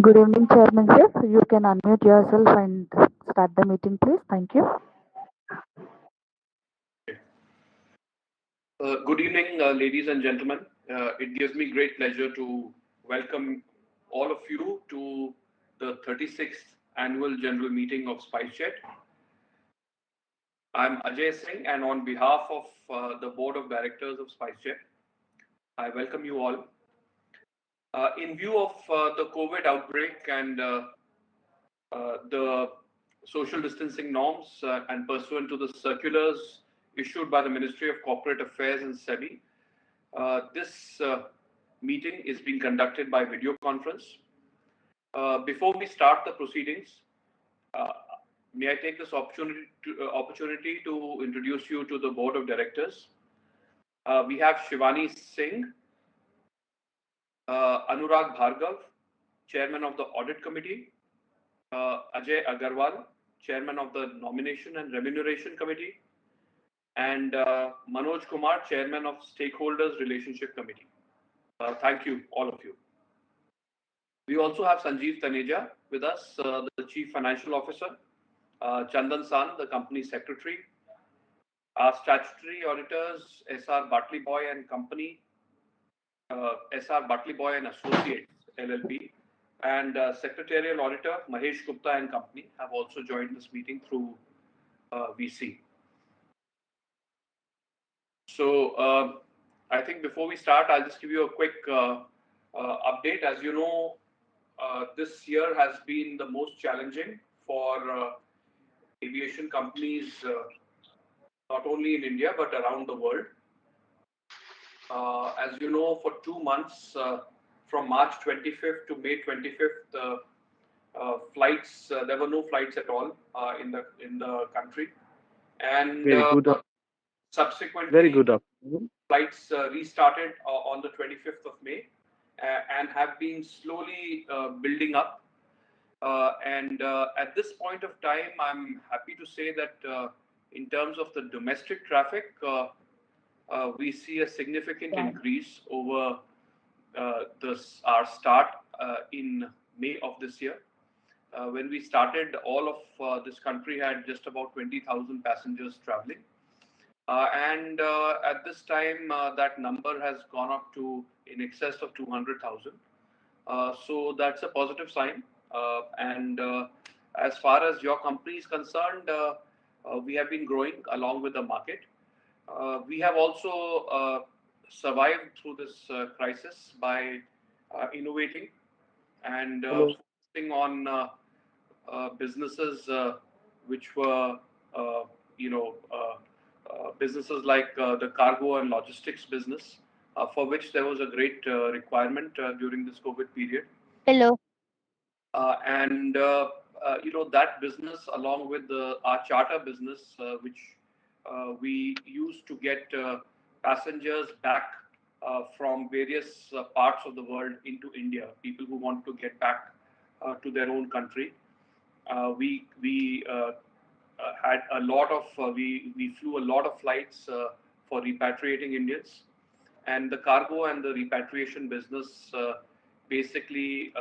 Good evening, Chairman sir. You can unmute yourself and start the meeting, please. Thank you. Good evening, ladies and gentlemen. It gives me great pleasure to welcome all of you to the 36th Annual General Meeting of SpiceJet. I'm Ajay Singh, and on behalf of the Board of Directors of SpiceJet, I welcome you all. In view of the COVID outbreak and the social distancing norms and pursuant to the circulars issued by the Ministry of Corporate Affairs and SEBI, this meeting is being conducted by video conference. Before we start the proceedings, may I take this opportunity to introduce you to the Board of Directors. We have Shivani Singh, Anurag Bhargav, Chairman of the Audit Committee, Ajay Agarwal, Chairman of the Nomination and Remuneration Committee, and Manoj Kumar, Chairman of Stakeholders Relationship Committee. Thank you, all of you. We also have Sanjeev Taneja with us, the Chief Financial Officer, Chandan San, the Company Secretary, our statutory auditors, S.R. Bartley Boy and Company, S.R. Bartley Boy and Associates, LLP, and Secretarial Auditor, Mahesh Gupta and Company have also joined this meeting through VC. So I think before we start, I'll just give you a quick update. As you know, this year has been the most challenging for aviation companies, not only in India, but around the world. As you know, for 2 months, from March 25th to May 25th, flights, there were no flights at all in the country. And subsequently, very good afternoon. Flights restarted on the 25th of May and have been slowly building up. At this point of time, I'm happy to say that in terms of the domestic traffic, we see a significant increase over our start in May of this year. When we started, all of this country had just about 20,000 passengers traveling. At this time, that number has gone up to in excess of 200,000. So that's a positive sign. As far as your company is concerned, we have been growing along with the market. We have also survived through this crisis by innovating and focusing on businesses which were, businesses like the cargo and logistics business, for which there was a great requirement during this COVID period. Hello. That business, along with our charter business, which we used to get passengers back from various parts of the world into India, people who want to get back to their own country. We had a lot of, we flew a lot of flights for repatriating Indians, and the cargo and the repatriation business basically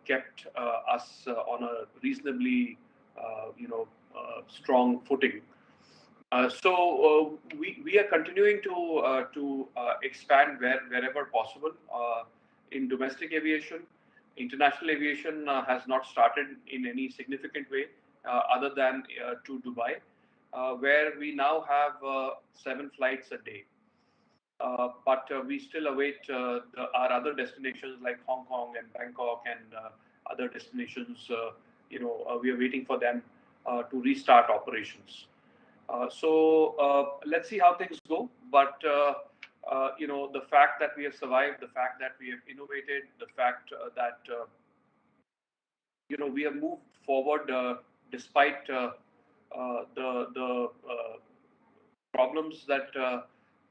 kept us on a reasonably, strong footing. So we are continuing to expand wherever possible in domestic aviation. International aviation has not started in any significant way other than to Dubai, where we now have 7 flights a day. But we still await our other destinations like Hong Kong and Bangkok and other destinations. We are waiting for them to restart operations. So let's see how things go. But the fact that we have survived, the fact that we have innovated, the fact that we have moved forward despite the problems that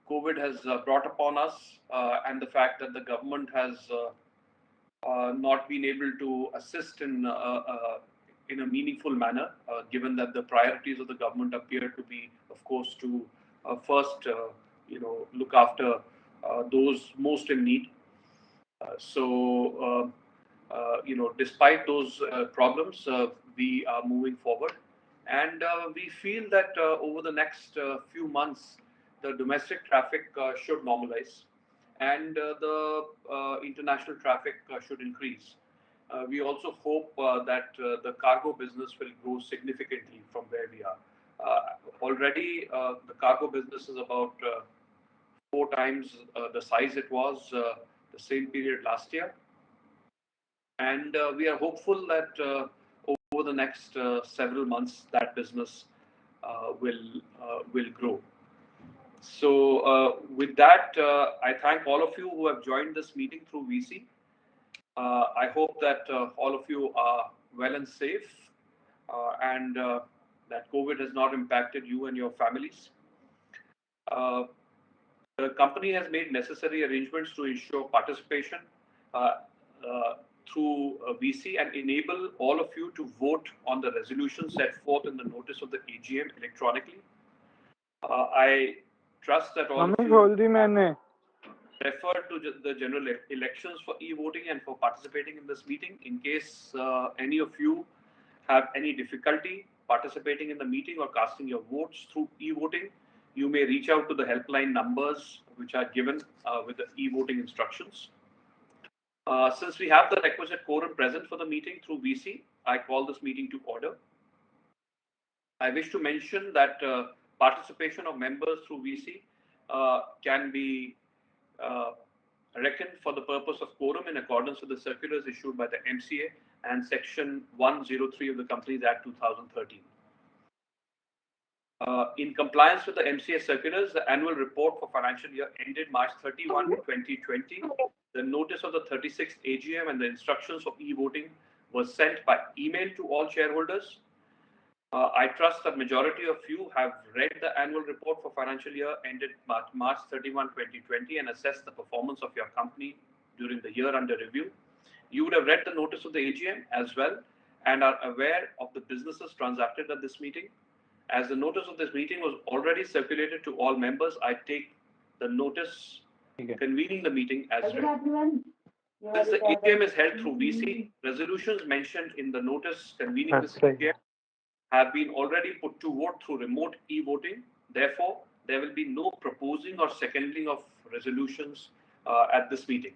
COVID has brought upon us, and the fact that the government has not been able to assist in a meaningful manner, given that the priorities of the government appear to be, of course, to first, look after those most in need. So despite those problems, we are moving forward, and we feel that over the next few months, the domestic traffic should normalize, and the international traffic should increase. We also hope that the cargo business will grow significantly from where we are. Already, the cargo business is about 4 times the size it was the same period last year, and we are hopeful that over the next several months that business will grow. So with that, I thank all of you who have joined this meeting through VC. I hope that all of you are well and safe, and that COVID has not impacted you and your families. The company has made necessary arrangements to ensure participation through VC and enable all of you to vote on the resolution set forth in the notice of the AGM electronically. I trust that all of you refer to the general elections for e-voting and for participating in this meeting. In case any of you have any difficulty participating in the meeting or casting your votes through e-voting, you may reach out to the helpline numbers which are given with the e-voting instructions. Since we have the requisite quorum present for the meeting through VC, I call this meeting to order. I wish to mention that participation of members through VC can be reckoned for the purpose of quorum in accordance with the circulars issued by the MCA and Section 103 of the Companies Act 2013. In compliance with the MCA circulars, the annual report for financial year ended March 31, 2020, the notice of the 36th AGM and the instructions for e-voting was sent by email to all shareholders. I trust that majority of you have read the annual report for financial year ended March 31, 2020 and assessed the performance of your company during the year under review. You would have read the notice of the AGM as well and are aware of the businesses transacted at this meeting. As the notice of this meeting was already circulated to all members, I take the notice convening the meeting as read. Since the AGM is held through VC, resolutions mentioned in the notice convening this AGM have been already put to vote through remote e-voting. Therefore, there will be no proposing or seconding of resolutions at this meeting.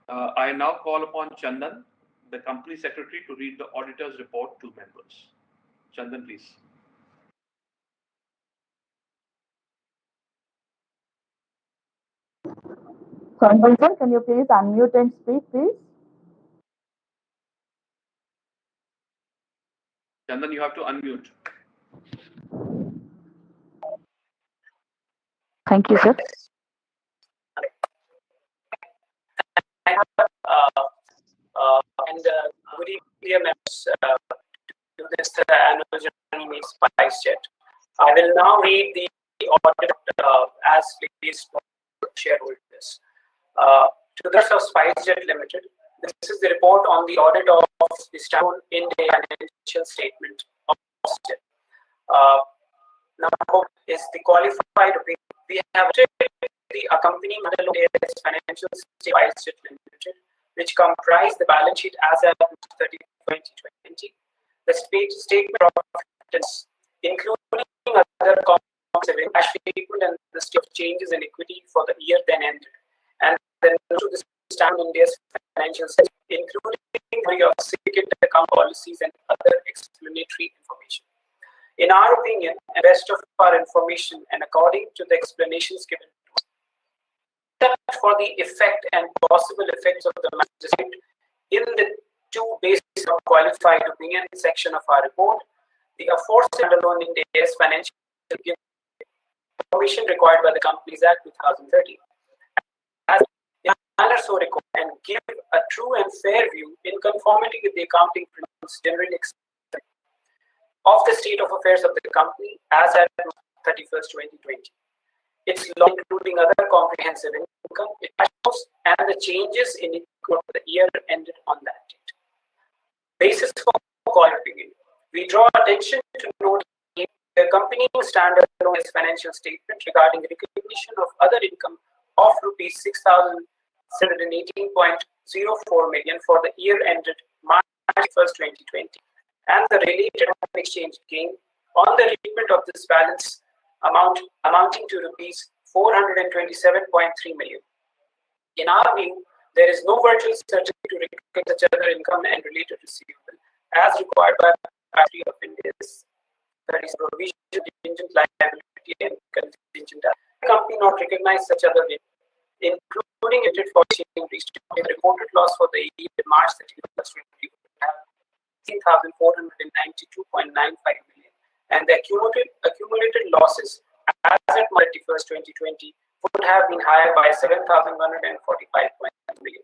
I now call upon Chandan, the company secretary, to read the auditor's report to members. Chandan, please. Chandan sir, can you please unmute and speak, please? Chandan, you have to unmute. Thank you, sir. Good evening, dear members, to this annual general meeting SpiceJet. I will now read the audit as released by shareholders. To the rest of SpiceJet Limited, this is the report on the audit of the standalone in-day financial statement of SpiceJet. Number is the qualified opinion. We have the accompanying financial statement SpiceJet Limited, which comprise the balance sheet as at 30, 2020, the statement of profits, including other components, cash statement, and the state of changes in equity for the year then ended, and then to the standard India's financial statement, including of significant account policies and other explanatory information. In our opinion, and best of our information, and according to the explanations given for the effect and possible effects of the management in the two bases of qualified opinion section of our report, the aforesaid standalone India's financial information required by the Companies Act 2013, as the manner so required, and give a true and fair view in conformity with the accounting principles generally accepted of the state of affairs of the company as at 31st, 2020. Its law, including other comprehensive income, and the changes in it for the year ended on that date. Basis for qualified opinion. We draw attention to note the accompanying standalone financial statement regarding recognition of other income of rupees 6,718.8 million for the year ended March 1st, 2020, and the related exchange gain on the repayment of this balance amounting to rupees 427.3 million. In our view, there is no virtual certainty to recover such other income and related receivable as required by Ministry of India's provision of contingent liability and contingent asset. The company not recognize such other income, including it for exchange restructuring. The reported loss for the year March 31st, 16,492.95 million, and the accumulated losses as at March 31st, 2020 would have been higher by 7,145.9 million.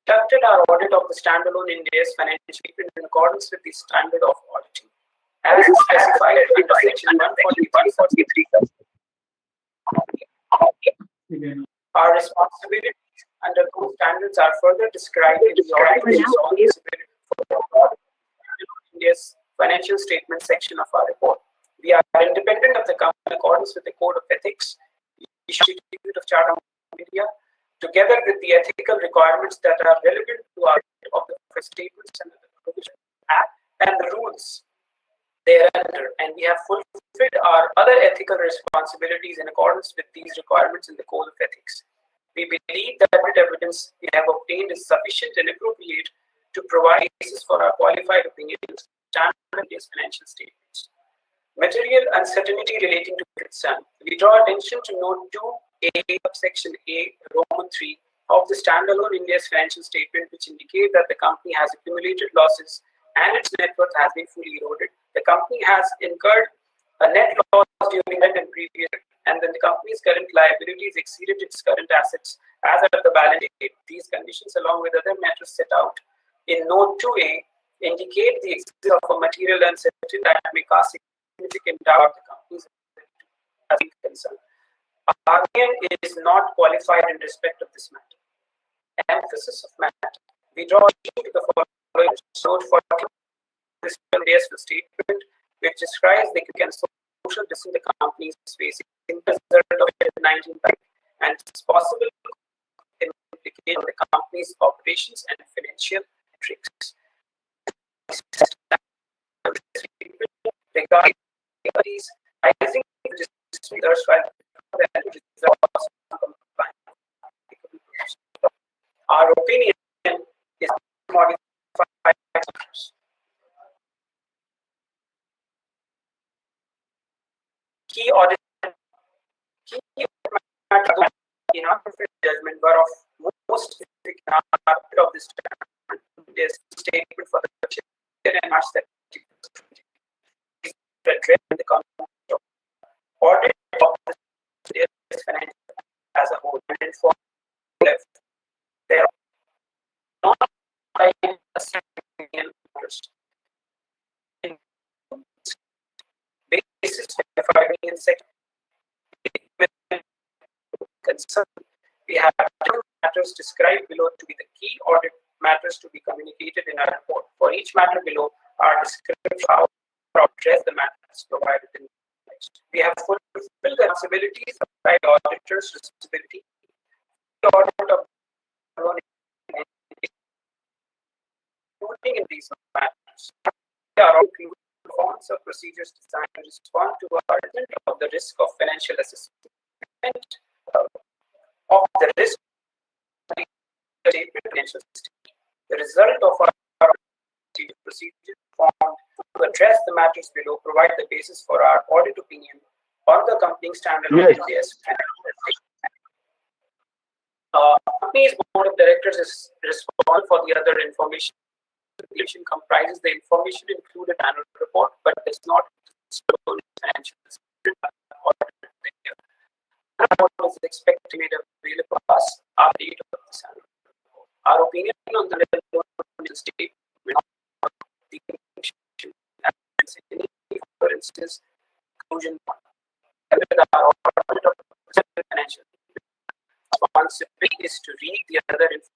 Conducted our audit of the standalone India's financial statement in accordance with the standard of auditing, as specified under Section 143. Our responsibilities under those standards are further described in the audit responsibility for India's financial statement section of our report. We are independent of the company in accordance with the Code of Ethics, Institute of Chartered India, together with the ethical requirements that are relevant to our of the statements under the Provision Act and the rules thereunder, and we have fulfilled our other ethical responsibilities in accordance with these requirements in the Code of Ethics. We believe that the evidence we have obtained is sufficient and appropriate to provide basis for our qualified opinions on India's financial statements. Material uncertainty relating to concern. We draw attention to Note 2A, Section A, Roman 3 of the standalone India's financial statement, which indicate that the company has accumulated losses and its net worth has been fully eroded. The company has incurred a net loss during that and previous, and then the company's current liabilities exceeded its current assets as at the balance date. These conditions, along with other matters set out in Note 2A, indicate the existence of a material uncertainty that may cast significant doubt on the company's concern. RBN is not qualified in respect of this matter. Emphasis of matter. We draw attention to the following Note 40. This India's statement, which describes the social distress the company is facing as a result of COVID-19 and its possible implication on the company's operations and financial metrics. Regarding these rising our opinion is modified. Key audit matters in our judgment were of most significant of this statement for the year and March 31st, the audit of the financial as a whole and for left there are not a single interest. Basis in section concern, we have matters described below to be the key audit matters to be communicated in our report. For each matter below, our description of how to address the matters provided in the text. We have fulfilled the responsibilities of the auditor's responsibility. The audit of including in these matters. They are all performance of procedures designed to respond to our assessment of the risk of financial assessment of the risk of the financial state. The result of our procedure formed to address the matters below provide the basis for our audit opinion on the accompanying standard of India's financial state. Company's board of directors is responsible for the other information. Information comprises the information included in annual report, but does not include financial audit. Report is expected to be made available to us after the date of this annual report. Our opinion on the statement of the for instance, conclusion with our audit of financial responsibility is to read the other information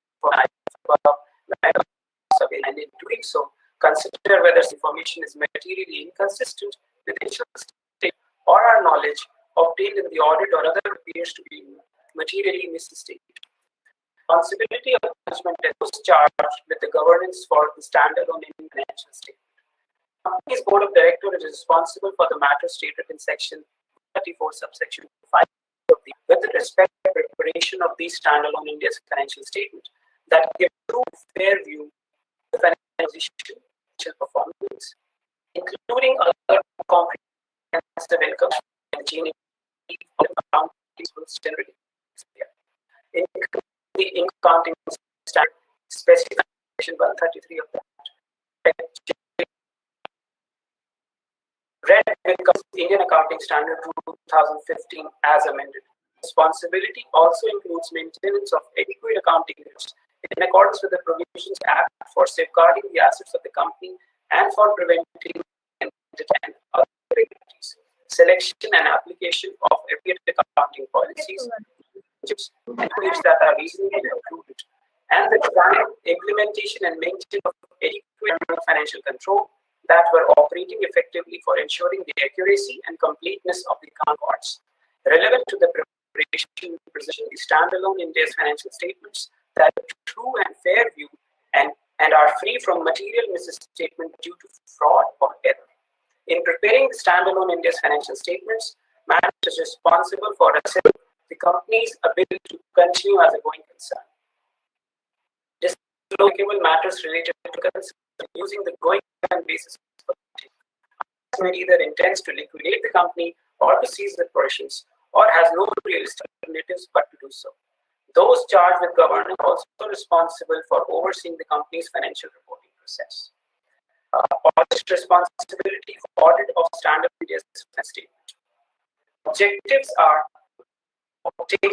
and in doing so, consider whether this information is materially inconsistent with the state or our knowledge obtained in the audit or other appears to be materially misstated. responsibility of management is those charged with the governance for the standalone Indian financial statement. The company's board of directors is responsible for the matters stated in section 34, subsection 5 of the with respect to preparation of these standalone India's financial statement that give true fair view of financial performance, including other comprehensive income and GNP of accounting principles generally. Including the accounting standard specified in section 133 of that. Read becomes Indian Accounting Standard Rule 2015 as amended. Responsibility also includes maintenance of adequate accounting rules in accordance with the Provisions Act for safeguarding the assets of the company and for preventing and other irregularities. Selection and application of appropriate accounting policies that are reasonably included, and the design, implementation, and maintenance of adequate financial control that were operating effectively for ensuring the accuracy and completeness of the account records. Relevant to the preparation and precision, the standalone India's financial statements that are true and fair view and are free from material misstatement due to fraud or error. In preparing the standalone India's financial statements, management is responsible for assessing the company's ability to continue as a going concern. Disclosable matters related to concern using the going concern basis either intends to liquidate the company or to seize the operations, or has no realistic alternatives but to do so. Those charged with governance are also responsible for overseeing the company's financial reporting process. Audit responsibility for audit of standard India's statement. Objectives are obtain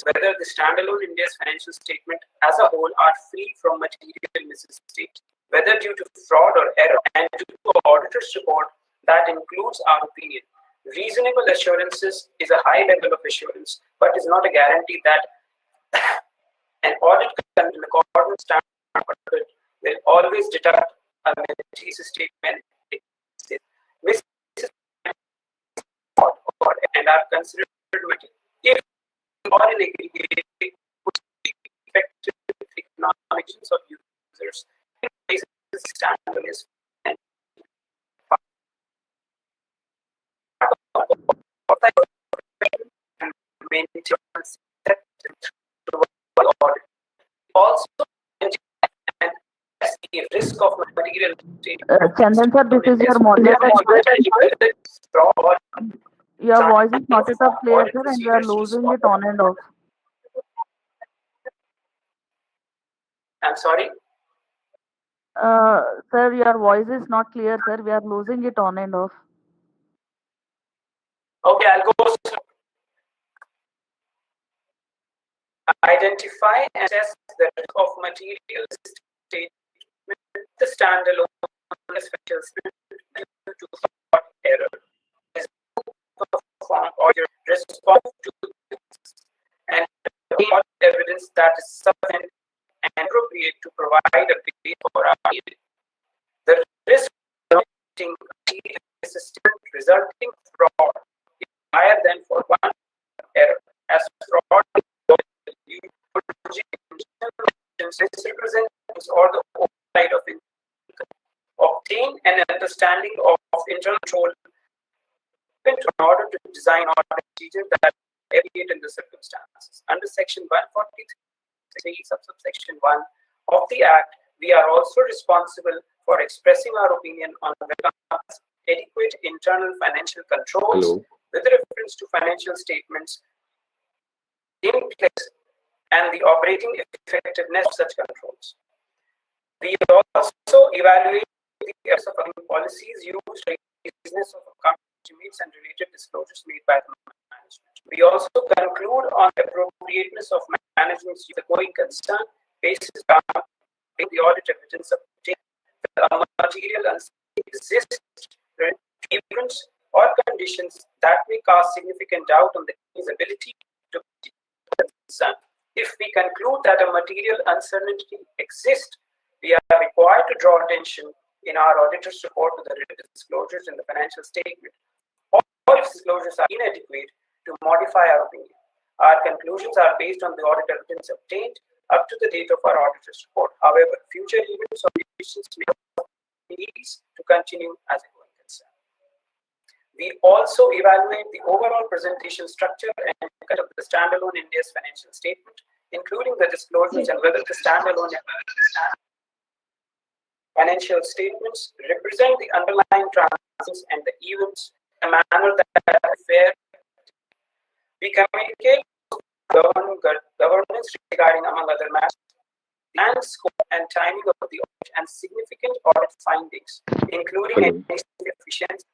whether the standalone India's financial statement as a whole are free from material misstatement, whether due to fraud or error, and due to auditor's report that includes our opinion. Reasonable assurances is a high level of assurance, but is not a guarantee that an audit in accordance standard will always deduct a material statement and are considered material if or in aggregate would be effective economic use of users in places standards and maintenance also the risk of material Chandan sir, this is your moderator. Your voice is not at all clear, sir, and you are losing it on and off. I'm sorry? Sir, your voice is not clear, sir. We are losing it on and off. Okay, I'll go. Identify and assess the risk of material statement, the standalone special statement due to fraud error. Or your response to and evidence that is sufficient and appropriate to provide a base for our meeting. The risk of material system resulting fraud is higher than for one error, as fraud represents or the oversight of income. Obtain an understanding of internal control in order to design audit procedures that aviate in the circumstances. Under section 143, subsection 1 of the Act, we are also responsible for expressing our opinion on whether adequate internal financial controls with reference to financial statements in place and the operating effectiveness of such controls. We also evaluate the policies used in the business of accounting estimates and related disclosures made by the management. We also conclude on the appropriateness of management's going concern basis on the audit evidence obtained the material and exist events or conditions that may cause significant doubt on the company's ability to concern. If we conclude that a material uncertainty exists, we are required to draw attention in our auditor's report to the related disclosures in the financial statement, or if disclosures are inadequate, to modify our opinion. Our conclusions are based on the audit evidence obtained, up to the date of our auditor's report. However, future events or decisions may need to continue as a going concern. We also evaluate the overall presentation structure and kind of the standalone India's financial statement, including the disclosures and whether the standalone financial statements represent the underlying transactions and the events in a manner that is fair. We communicate governance regarding, among other matters, and scope and timing of the audit and significant audit findings, including any efficiency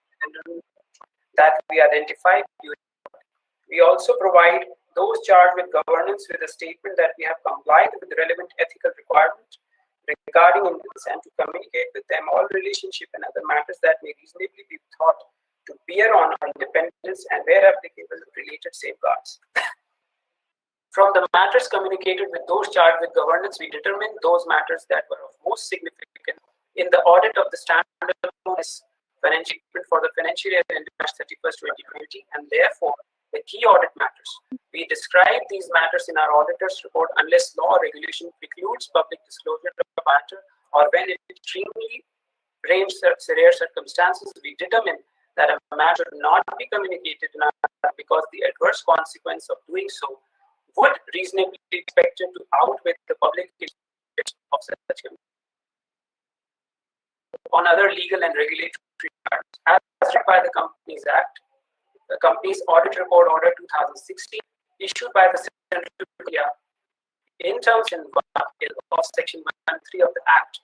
that we identified during the audit. We also provide those charged with governance with a statement that we have complied with the relevant ethical requirements regarding inputs and to communicate with them all relationship and other matters that may reasonably be thought to bear on our independence and, where applicable, related safeguards. From the matters communicated with those charged with governance, we determined those matters that were of most significant in the audit of the standalone financial statement for the financial year ended March 31st, 2020, and therefore the key audit matters. We describe these matters in our auditor's report unless law or regulation precludes public disclosure of the matter, or when in extremely rare circumstances we determine that a matter should not be communicated in our because the adverse consequence of doing so would reasonably be expected to outweigh the public interest of such communication. On other legal and regulatory matters, as required by the Companies Act, the Company's Audit Report Order 2016, issued by the Central India, in terms of Section 113 of the Act,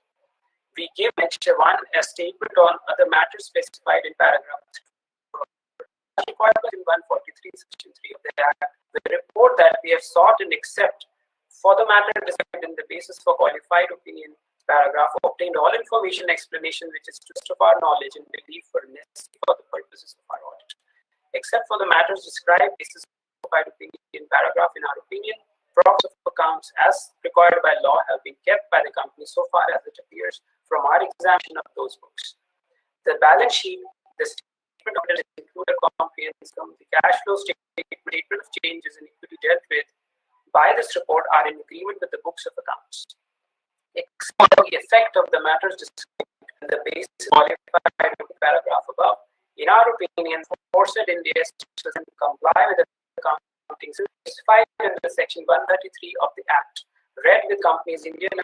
we give Measure 1 a statement on other matters specified in paragraph 3. Required by 143, Section 3 of the Act, the report that we have sought and accept for the matter described in the basis for qualified opinion paragraph obtained all information explanation which is to best of our knowledge and belief for necessary for the purposes of our audit. Except for the matters described, basis of qualified opinion paragraph, in our opinion, props of accounts as required by law have been kept by the company so far as it appears from our examination of those books. The balance sheet, the statement of it include a comprehensive income, the cash flow statement of changes in equity dealt with by this report are in agreement with the books of accounts. Except for the effect of the matters described in the basis qualified paragraph above, in our opinion, forced India's doesn't comply with the accounting specified under Section 133 of the Act, read with Companies Indian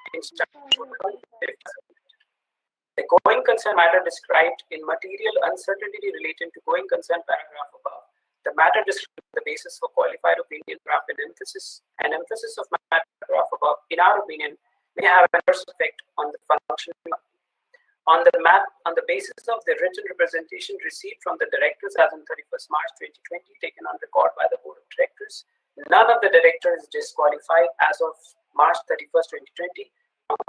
the going concern matter described in material uncertainty relating to going concern paragraph above. The matter described the basis for qualified opinion paragraph and emphasis of paragraph above, in our opinion, may have an adverse effect on the functioning on the basis of the written representation received from the directors as on 31st March 2020 taken on record by the Board of Directors. None of the directors is disqualified as of March 31st, 2020,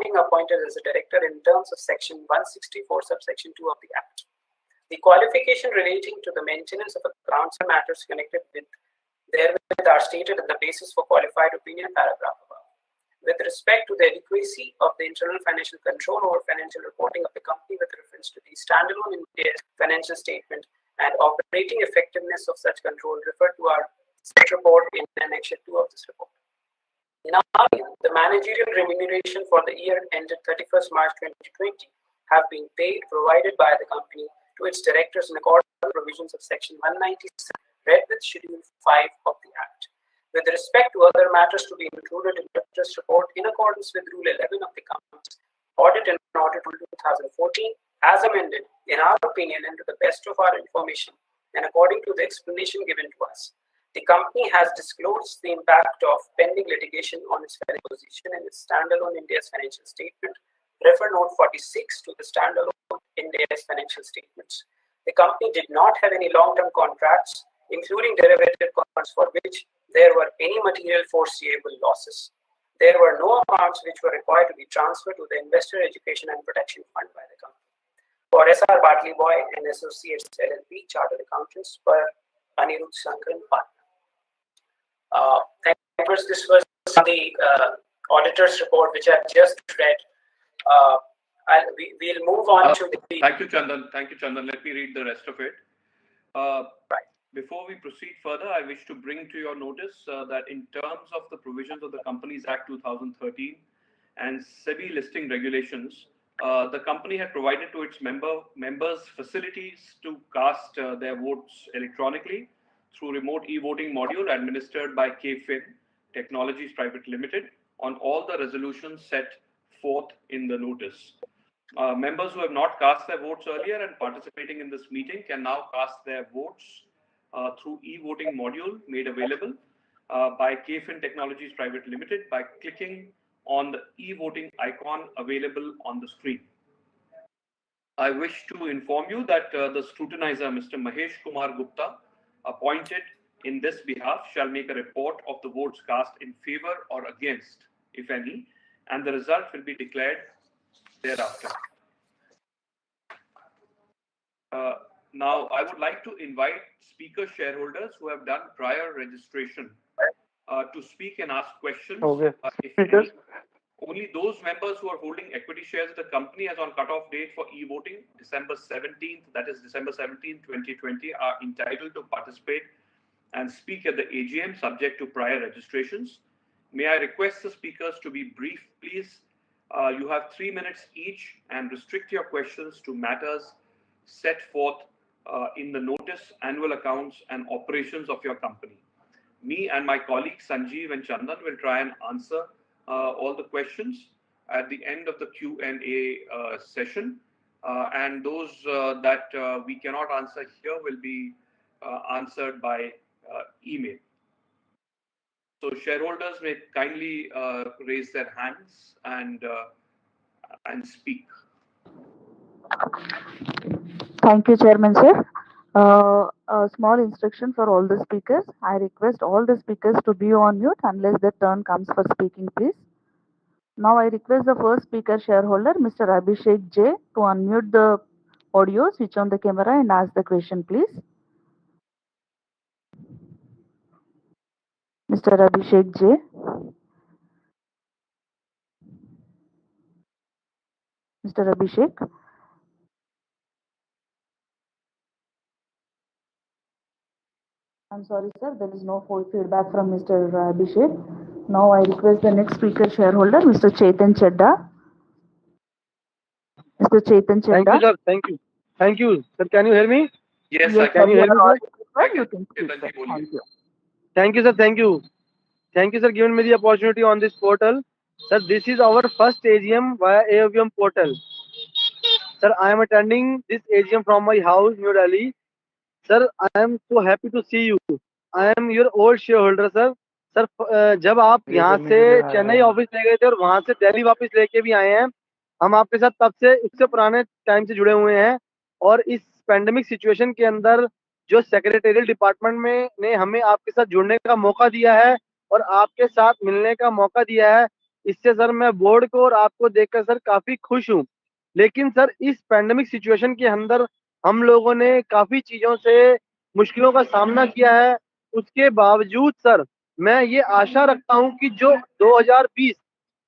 being appointed as a director in terms of Section 164, subsection 2 of the Act. The qualification relating to the maintenance of accounts and matters connected with therewith are stated in the basis for qualified opinion paragraph above. With respect to the adequacy of the internal financial control over financial reporting of the company with reference to the standalone India's financial statement and operating effectiveness of such control, referred to our report in Annexure 2 of this report. In our view, the managerial remuneration for the year ended 31st March 2020 have been paid provided by the company to its directors in accordance with the provisions of Section 197, read with Schedule 5 of the Act. With respect to other matters to be included in the director's report in accordance with Rule 11 of the Company's Audit and Audit Rule 2014, as amended, in our opinion and to the best of our information, and according to the explanation given to us, the company has disclosed the impact of pending litigation on its financial position in its standalone India's financial statement, refer note 46 to the standalone India's financial statements. The company did not have any long-term contracts, including derivative contracts for which there were any material foreseeable losses. There were no amounts which were required to be transferred to the Investor Education and Protection Fund by the company. For S.R. Bartley Boy and Associates LLP, Chartered Accountants, per Anirudh Sankaran Partner. This was the auditor's report which I've just read. We'll move on to the... Thank you, Chandan. Let me read the rest of it. Right. Before we proceed further, I wish to bring to your notice that in terms of the provisions of the Companies Act 2013 and SEBI listing regulations, the company had provided to its members facilities to cast their votes electronically through remote e-voting module administered by KFIN Technologies Private Limited on all the resolutions set forth in the notice. Members who have not cast their votes earlier and participating in this meeting can now cast their votes through e-voting module made available by KFIN Technologies Private Limited by clicking on the e-voting icon available on the screen. I wish to inform you that the scrutinizer, Mr. Mahesh Kumar Gupta, appointed in this behalf, shall make a report of the votes cast in favor or against, if any, and the result will be declared thereafter. Now, I would like to invite speaker shareholders who have done prior registration to speak and ask questions. Speakers. Only those members who are holding equity shares of the company as on cutoff date for e-voting, December 17th, that is December 17th, 2020, are entitled to participate and speak at the AGM subject to prior registrations. May I request the speakers to be brief, please? You have 3 minutes each and restrict your questions to matters set forth in the notice, annual accounts and operations of your company. Me and my colleagues Sanjeev and Chandan will try and answer all the questions at the end of the Q&A session, and those that we cannot answer here will be answered by email. So shareholders may kindly raise their hands and speak. Thank you, Chairman Sir. A small instruction for all the speakers. I request all the speakers to be on mute unless the turn comes for speaking, please. Now I request the first speaker shareholder, Mr. Abhishek J, to unmute the audio, switch on the camera and ask the question, please. Mr. Abhishek J. Mr. Abhishek. I'm sorry, sir. There is no feedback from Mr. Abhishek. Now I request the next speaker shareholder, Mr. Chetan Chedda. Mr. Chetan Chedda. Thank you, sir. Thank you. Thank you. Sir, can you hear me? Yes, Yes, Can you hear me, sir? You can speak, sir. Thank you. Thank you, sir. Thank you. Thank you, sir, giving me the opportunity on this portal. Sir, this is our first AGM via AGM portal. Sir, I am attending this AGM from my house, New Delhi. Sir, I am so happy to see you. I am your old shareholder, sir. Sir जब आप यहाँ से Chennai office ले गए थे और वहाँ से दिल्ली वापस लेके भी आए हैं, हम आपके साथ तब से उससे पुराने टाइम से जुड़े हुए हैं। और इस पैंडेमिक सिचुएशन के अंदर जो सेक्रेटेरियल डिपार्टमेंट में ने हमें आपके साथ जुड़ने का मौका दिया है और आपके साथ मिलने का मौका दिया है, इससे सर मैं बोर्ड को और आपको देखकर सर काफी खुश हूँ। लेकिन सर इस पैंडेमिक सिचुएशन के अंदर हम लोगों ने काफी चीजों से मुश्किलों का सामना किया है। उसके बावजूद सर मैं ये आशा रखता हूं कि जो 2020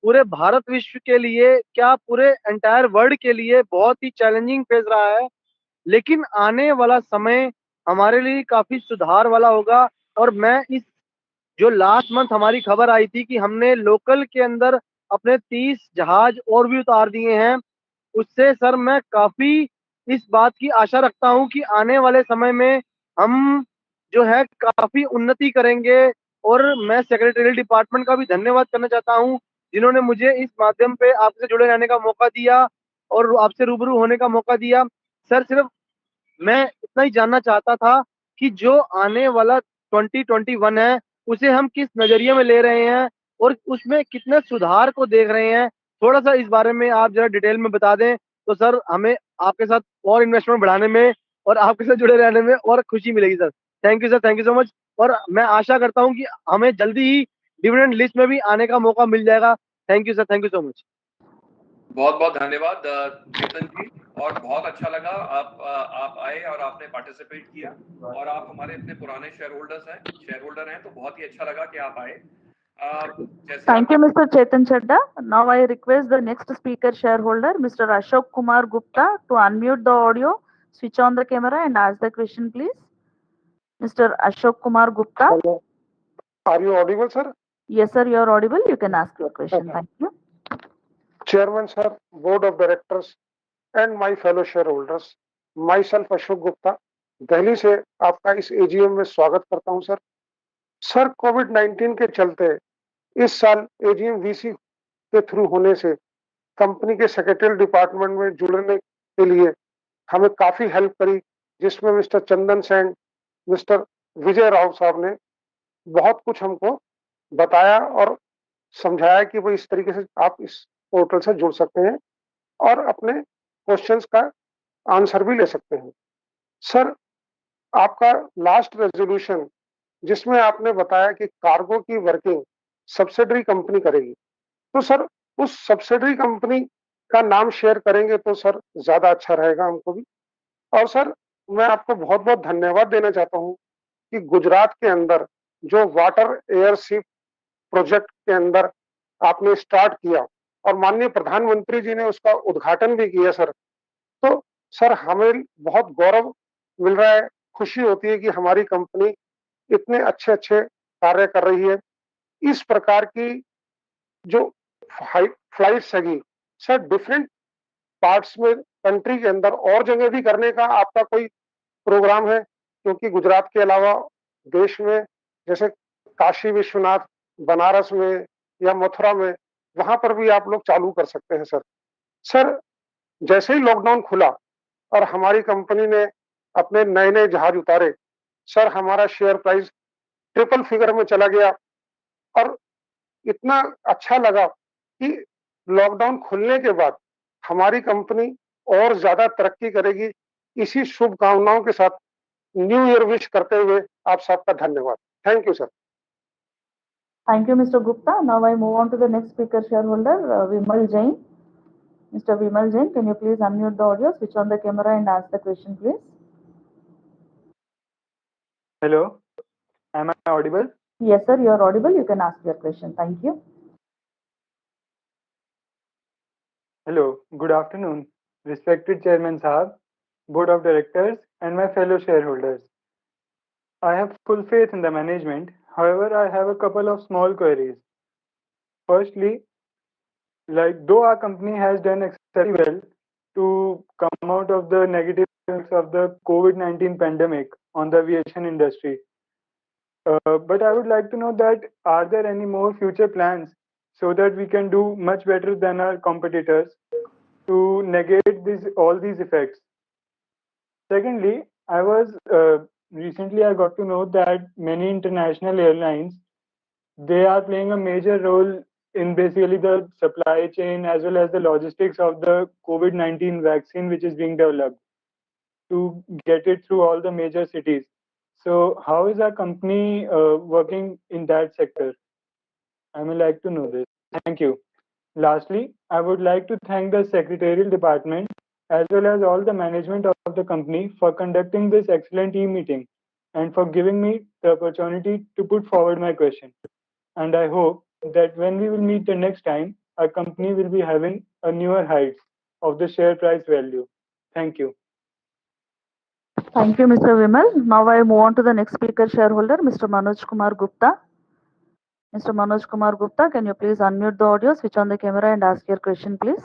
पूरे भारत विश्व के लिए, क्या पूरे एंटायर वर्ल्ड के लिए बहुत ही चैलेंजिंग फेज रहा है, लेकिन आने वाला समय हमारे लिए काफी सुधार वाला होगा। और मैं इस जो लास्ट मंथ हमारी खबर आई थी कि हमने लोकल के अंदर अपने 30 जहाज और भी उतार दिए हैं, उससे सर मैं काफी इस बात की आशा रखता हूं कि आने वाले समय में हम जो है काफी उन्नति करेंगे। और मैं सेक्रेटरियल डिपार्टमेंट का भी धन्यवाद करना चाहता हूं जिन्होंने मुझे इस माध्यम पे आपसे जुड़े रहने का मौका दिया और आपसे रूबरू होने का मौका दिया। सर सिर्फ मैं इतना ही जानना चाहता था कि जो आने वाला 2021 है उसे हम किस नजरिए में ले रहे हैं और उसमें कितने सुधार को देख रहे हैं, थोड़ा सा इस बारे में आप जरा डिटेल में बता दें तो सर हमें आपके साथ और इन्वेस्टमेंट बढ़ाने में और आपके साथ जुड़े रहने में और खुशी मिलेगी sir. Thank you sir, thank you so much. और मैं आशा करता हूं कि हमें जल्दी ही डिविडेंड लिस्ट में भी आने का मौका मिल जाएगा। Thank you sir, thank you so much. बहुत बहुत धन्यवाद चेतन जी, और बहुत अच्छा लगा आप आए और आपने पार्टिसिपेट किया, और आप हमारे इतने पुराने शेयरहोल्डर हैं तो बहुत ही अच्छा लगा कि आप आए। Thank you, Mr. Chetan Chedda. Now I request the next speaker shareholder, Mr. Ashok Kumar Gupta, to unmute the audio, switch on the camera and ask the question, please. Mr. Ashok Kumar Gupta. Hello. Are you audible, sir? Yes, sir, you are audible. You can ask your question. Thank you. Chairman, sir, Board of Directors, and my fellow shareholders, myself Ashok Gupta, Delhi से आपका इस AGM में स्वागत करता हूं sir. Sir, कोविड-19 के चलते इस साल एजीएम वीसी के थ्रू होने से कंपनी के सेक्रेटरियल डिपार्टमेंट में जुड़ने के लिए हमें काफी हेल्प करी, जिसमें मिस्टर चंदन सेन, मिस्टर विजय राव साहब ने बहुत कुछ हमको बताया और समझाया कि भाई इस तरीके से आप इस पोर्टल से जुड़ सकते हैं और अपने क्वेश्चंस का आंसर भी ले सकते हैं। सर, आपका लास्ट रेजोल्यूशन जिसमें आपने बताया कि कार्गो की वर्किंग सब्सिडरी कंपनी करेगी, तो सर उस सब्सिडरी कंपनी का नाम शेयर करेंगे तो सर ज्यादा अच्छा रहेगा हमको भी। और सर, मैं आपको बहुत बहुत धन्यवाद देना चाहता हूं कि गुजरात के अंदर जो वाटर एयरशिप प्रोजेक्ट के अंदर आपने स्टार्ट किया और माननीय प्रधानमंत्री जी ने उसका उद्घाटन भी किया सर, तो सर हमें बहुत गौरव मिल रहा है, खुशी होती है कि हमारी कंपनी इतने अच्छे अच्छे कार्य कर रही है। इस प्रकार की जो फ्लाइट्स हैगी सर डिफरेंट पार्ट्स में कंट्री के अंदर और जगह भी करने का आपका कोई प्रोग्राम है? क्योंकि गुजरात के अलावा देश में जैसे काशी विश्वनाथ, बनारस में या मथुरा में, वहां पर भी आप लोग चालू कर सकते हैं सर। सर, जैसे ही लॉकडाउन खुला और हमारी कंपनी ने अपने नए नए जहाज उतारे, सर हमारा शेयर प्राइस ट्रिपल फिगर में चला गया और इतना अच्छा लगा कि लॉकडाउन खुलने के बाद हमारी कंपनी और ज्यादा तरक्की करेगी। इसी शुभकामनाओं के साथ न्यू ईयर विश करते हुए आप सबका धन्यवाद। Thank you sir. Thank you, Mr. Gupta. Now I move on to the next speaker shareholder, Vimal Jain. Mr. Vimal Jain, can you please unmute the audio, switch on the camera and ask the question, please? Hello, am I audible? Yes, sir, you are audible. You can ask your question. Thank you. Hello, good afternoon, respected Chairman Sahab, Board of Directors, and my fellow shareholders. I have full faith in the management. However, I have a couple of small queries. Firstly, though our company has done extremely well to come out of the negative effects of the COVID-19 pandemic on the aviation industry, but I would like to know that are there any more future plans so that we can do much better than our competitors to negate all these effects? Secondly, recently I got to know that many international airlines, they are playing a major role in basically the supply chain as well as the logistics of the COVID-19 vaccine which is being developed to get it through all the major cities. So how is our company working in that sector? I would like to know this. Thank you. Lastly, I would like to thank the secretarial department as well as all the management of the company for conducting this excellent e-meeting and for giving me the opportunity to put forward my question. And I hope that when we will meet the next time, our company will be having a newer heights of the share price value. Thank you. Thank you, Mr. Vimal. Now I move on to the next speaker shareholder, Mr. Manoj Kumar Gupta. Mr. Manoj Kumar Gupta, can you please unmute the audio, switch on the camera and ask your question, please?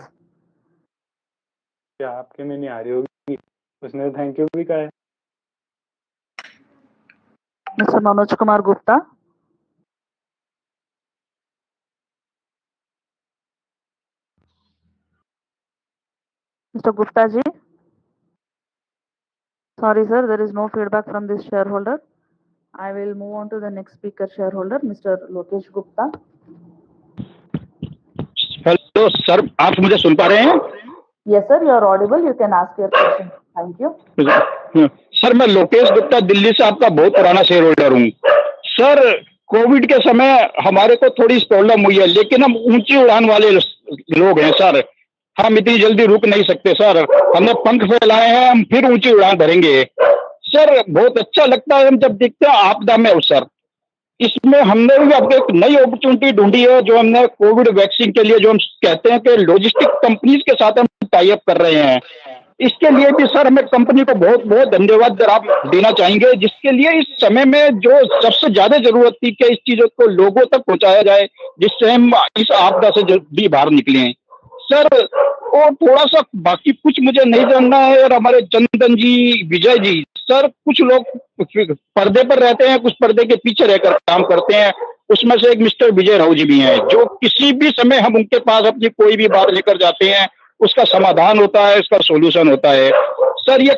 क्या आपके में नहीं आ रही होगी? उसने thank you भी कहा है. Mr. Manoj Kumar Gupta. Mr. Gupta ji. Sorry, sir, there is no feedback from this shareholder. I will move on to the next speaker shareholder, Mr. Lokesh Gupta. Hello sir, आप मुझे सुन पा रहे हैं? Yes, sir, you are audible. You can ask your question. Thank you. Sir, मैं लोकेश गुप्ता दिल्ली से आपका बहुत पुराना शेयर होल्डर हूँ। सर, कोविड के समय हमारे को थोड़ी प्रॉब्लम हुई है, लेकिन हम ऊंची उड़ान वाले लोग हैं सर। हम इतनी जल्दी रुक नहीं सकते सर। हमने पंख फैलाए हैं, हम फिर ऊंची उड़ान भरेंगे सर। बहुत अच्छा लगता है हम जब देखते हैं आपदा में सर। इसमें हमने भी आपको एक नई अपॉर्चुनिटी ढूंढी है, जो हमने कोविड वैक्सीन के लिए, जो हम कहते हैं कि लॉजिस्टिक कंपनीज के साथ हम टाई अप कर रहे हैं। इसके लिए भी सर हमें कंपनी को बहुत बहुत धन्यवाद आप देना चाहेंगे, जिसके लिए इस समय में जो सबसे ज्यादा जरूरत थी कि इस चीजों को लोगों तक पहुंचाया जाए, जिससे हम इस आपदा से जल्दी बाहर निकले सर। और थोड़ा सा बाकी कुछ मुझे नहीं जानना है। और हमारे चंदन जी, विजय जी सर, कुछ लोग पर्दे पर रहते हैं, कुछ पर्दे के पीछे रहकर काम करते हैं। उसमें से एक मिस्टर विजय राव जी भी हैं, जो किसी भी समय हम उनके पास अपनी कोई भी बात लेकर जाते हैं, उसका समाधान होता है, उसका सॉल्यूशन होता है। सर ये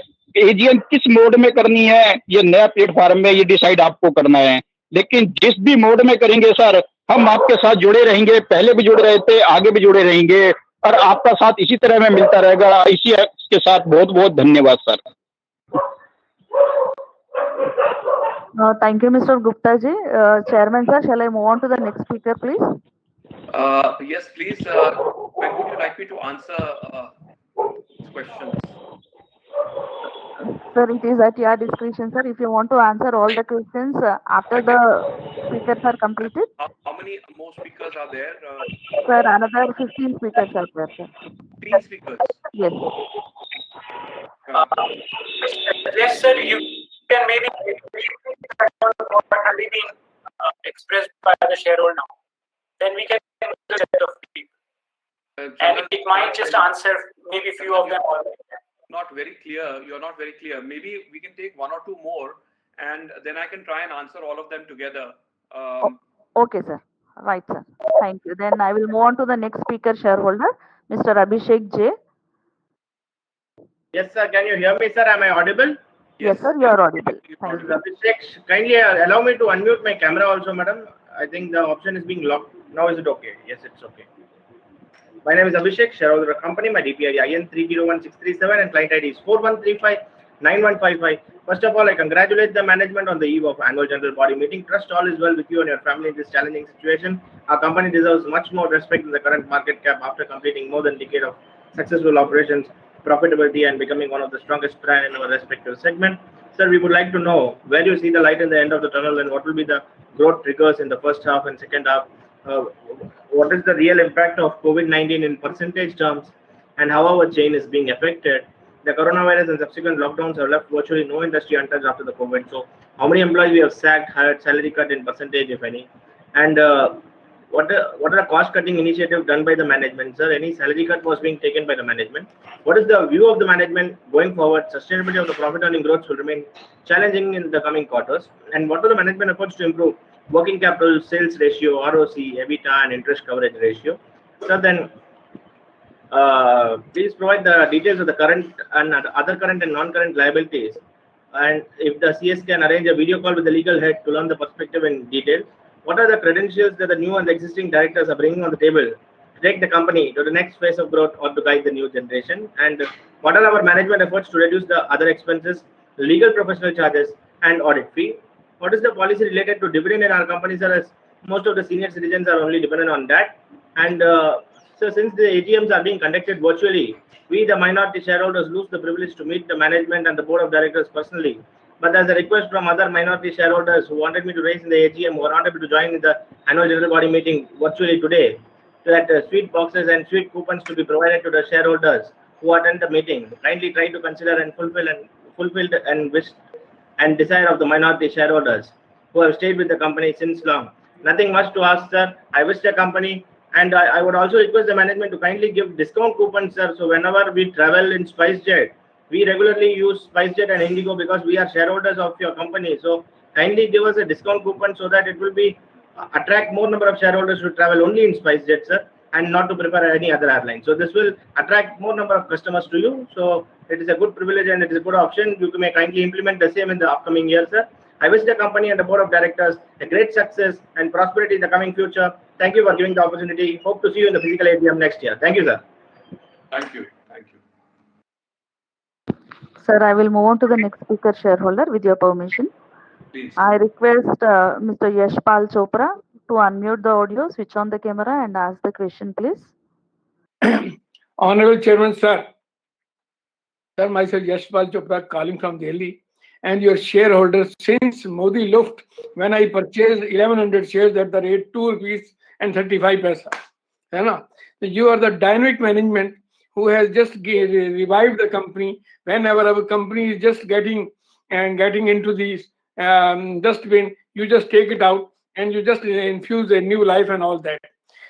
एजीएम किस मोड में करनी है, ये नया प्लेटफॉर्म में ये डिसाइड आपको करना है, लेकिन जिस भी मोड में करेंगे सर, हम आपके साथ जुड़े रहेंगे। पहले भी जुड़े रहे थे, आगे भी जुड़े रहेंगे, और आपका साथ इसी तरह में मिलता रहेगा। इसी के साथ बहुत बहुत धन्यवाद sir. Thank you, Mr. Gupta ji. Chairman sir, shall I move on to the next speaker, please? Yes, please. When would you like me to answer questions? Sir, it is at your discretion, sir. If you want to answer all the questions after the speakers are completed. How many more speakers are there? Sir, another 15 speakers are there, sir. 15 speakers? Yes. Yes, sir. You can maybe already been expressed by the shareholder now. Then we can move to the set of people. And it might just answer maybe few of them already. Not very clear. You're not very clear. Maybe we can take one or two more, and then I can try and answer all of them together. Okay, sir. Right, sir. Thank you. Then I will move on to the next speaker shareholder, Mr. Abhishek J. Yes, sir. Can you hear me, sir? Am I audible? Yes, sir. You are audible. Thank you. Abhishek, kindly allow me to unmute my camera also, madam. I think the option is being locked. Now is it okay? Yes, it's okay. My name is Abhishek, shareholder of the company. My DPID IN 301637 and client ID is 41359155. First of all, I congratulate the management on the eve of annual general body meeting. Trust all is well with you and your family in this challenging situation. Our company deserves much more respect in the current market cap after completing more than a decade of successful operations, profitability, and becoming one of the strongest brand in our respective segment. Sir, we would like to know where you see the light in the end of the tunnel and what will be the growth triggers in the first half and second half. What is the real impact of COVID-19 in percentage terms, and how our chain is being affected? The coronavirus and subsequent lockdowns have left virtually no industry untouched after the COVID. So, how many employees we have sacked, hired, salary cut in percentage, if any? And what are the cost-cutting initiatives done by the management, sir? Any salary cut was being taken by the management? What is the view of the management going forward? Sustainability of the profit earning growth will remain challenging in the coming quarters. And what are the management efforts to improve working capital, sales ratio, ROC, EBITDA, and interest coverage ratio? So then, please provide the details of the current and other current and non-current liabilities. And if the CS can arrange a video call with the legal head to learn the perspective in detail, what are the credentials that the new and existing directors are bringing on the table to take the company to the next phase of growth or to guide the new generation? And what are our management efforts to reduce the other expenses, legal professional charges, and audit fee? What is the policy related to dividend in our company, sir, as most of the senior citizens are only dependent on that? And so since the AGMs are being conducted virtually, we, the minority shareholders, lose the privilege to meet the management and the board of directors personally. But there's a request from other minority shareholders who wanted me to raise in the AGM, who are not able to join in the annual general body meeting virtually today, that sweet boxes and sweet coupons to be provided to the shareholders who attend the meeting. Kindly try to consider and fulfill and wish and desire of the minority shareholders who have stayed with the company since long. Nothing much to ask, sir. I wish the company, and I would also request the management to kindly give discount coupons, sir. So whenever we travel in SpiceJet, we regularly use SpiceJet and Indigo because we are shareholders of your company. So kindly give us a discount coupon so that it will be attract more number of shareholders to travel only in SpiceJet, sir, and not to prefer any other airline. So this will attract more number of customers to you. So it is a good privilege and it is a good option. You may kindly implement the same in the upcoming year, sir. I wish the company and the board of directors a great success and prosperity in the coming future. Thank you for giving the opportunity. Hope to see you in the physical AGM next year. Thank you, sir. Thank you. Thank you. Sir, I will move on to the next speaker shareholder with your permission. Please. I request Mr. Yashpal Chopra to unmute the audio, switch on the camera and ask the question, please. Honorable Chairman, sir. Sir, myself Yashpal Chopra calling from Delhi, and your shareholders since ModiLuft, when I purchased 1100 shares at the rate ₹2.35. You are the dynamic management who has just revived the company. Whenever our company is just getting into the dustbin, you just take it out and you just infuse a new life and all that.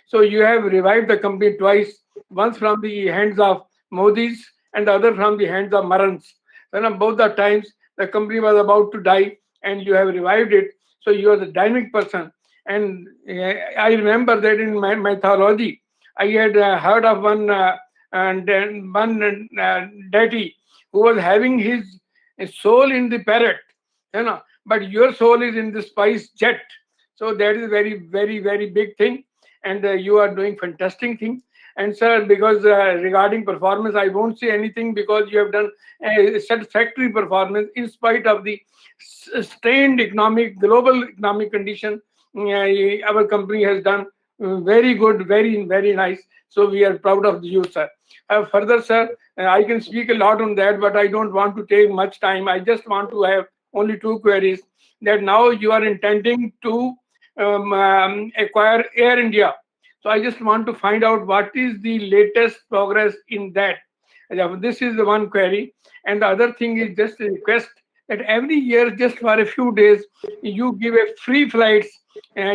So you have revived the company twice, once from the hands of Modis and the other from the hands of Marans. When both the times the company was about to die and you have revived it, so you are the dynamic person. And I remember that in my mythology, I had heard of one deity who was having his soul in the parrot, but your soul is in the SpiceJet. So that is very, very, very big thing, and you are doing fantastic thing. And sir, because regarding performance, I won't say anything because you have done a satisfactory performance in spite of the strained global economic condition. Our company has done very good, very, very nice. So we are proud of you, sir. Further, sir, I can speak a lot on that, but I don't want to take much time. I just want to have only two queries. That now you are intending to acquire Air India. So I just want to find out what is the latest progress in that. This is the one query. And the other thing is just a request that every year, just for a few days, you give a free flights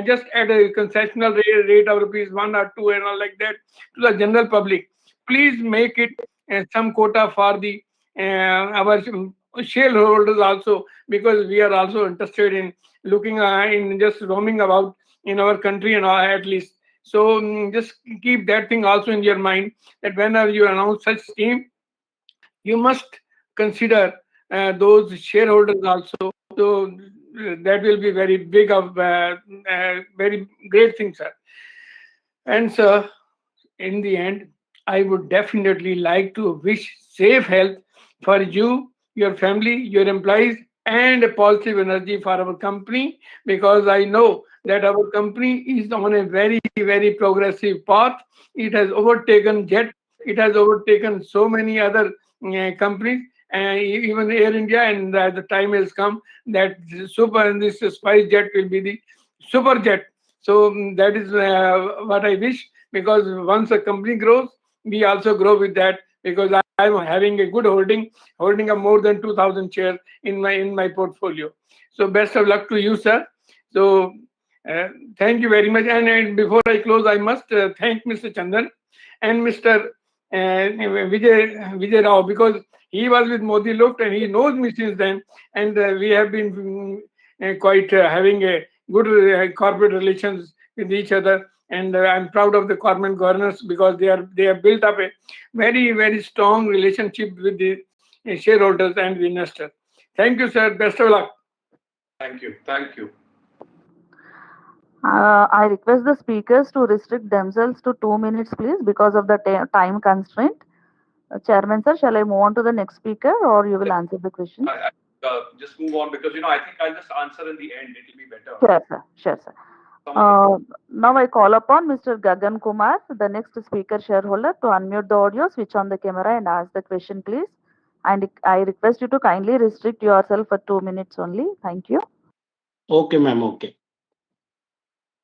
just at a concessional rate of rupees 1 or 2 and all like that to the general public. Please make it some quota for the our shareholders also, because we are also interested in looking in just roaming about in our country and all, at least. So just keep that thing also in your mind, that whenever you announce such scheme, you must consider those shareholders also. So that will be very big of very great thing, sir. And sir, in the end, I would definitely like to wish safe health for you, your family, your employees, and a positive energy for our company, because I know that our company is on a very, very progressive path. It has overtaken Jet, it has overtaken so many other companies, even Air India, and the time has come that this SpiceJet will be the super jet. So that is what I wish, because once a company grows, we also grow with that, because I'm having a good holding of more than 2,000 shares in my portfolio. So best of luck to you, sir. So thank you very much. And before I close, I must thank Mr. Chandan and Mr. Vijay Rao, because he was with ModiLuft and he knows me since then, and we have been quite having a good corporate relations with each other. And I'm proud of the corporate governance, because they have built up a very, very strong relationship with the shareholders and the investors. Thank you, sir. Best of luck. Thank you. Thank you. I request the speakers to restrict themselves to 2 minutes, please, because of the time constraint. Chairman, sir, shall I move on to the next speaker, or you will answer the question? Just move on, because I think I'll just answer in the end. It will be better. Sure, sir. Sure, sir. Now I call upon Mr. Gagan Kumar, the next speaker shareholder, to unmute the audio, switch on the camera, and ask the question, please. And I request you to kindly restrict yourself for 2 minutes only. Thank you. Okay, ma'am. Okay.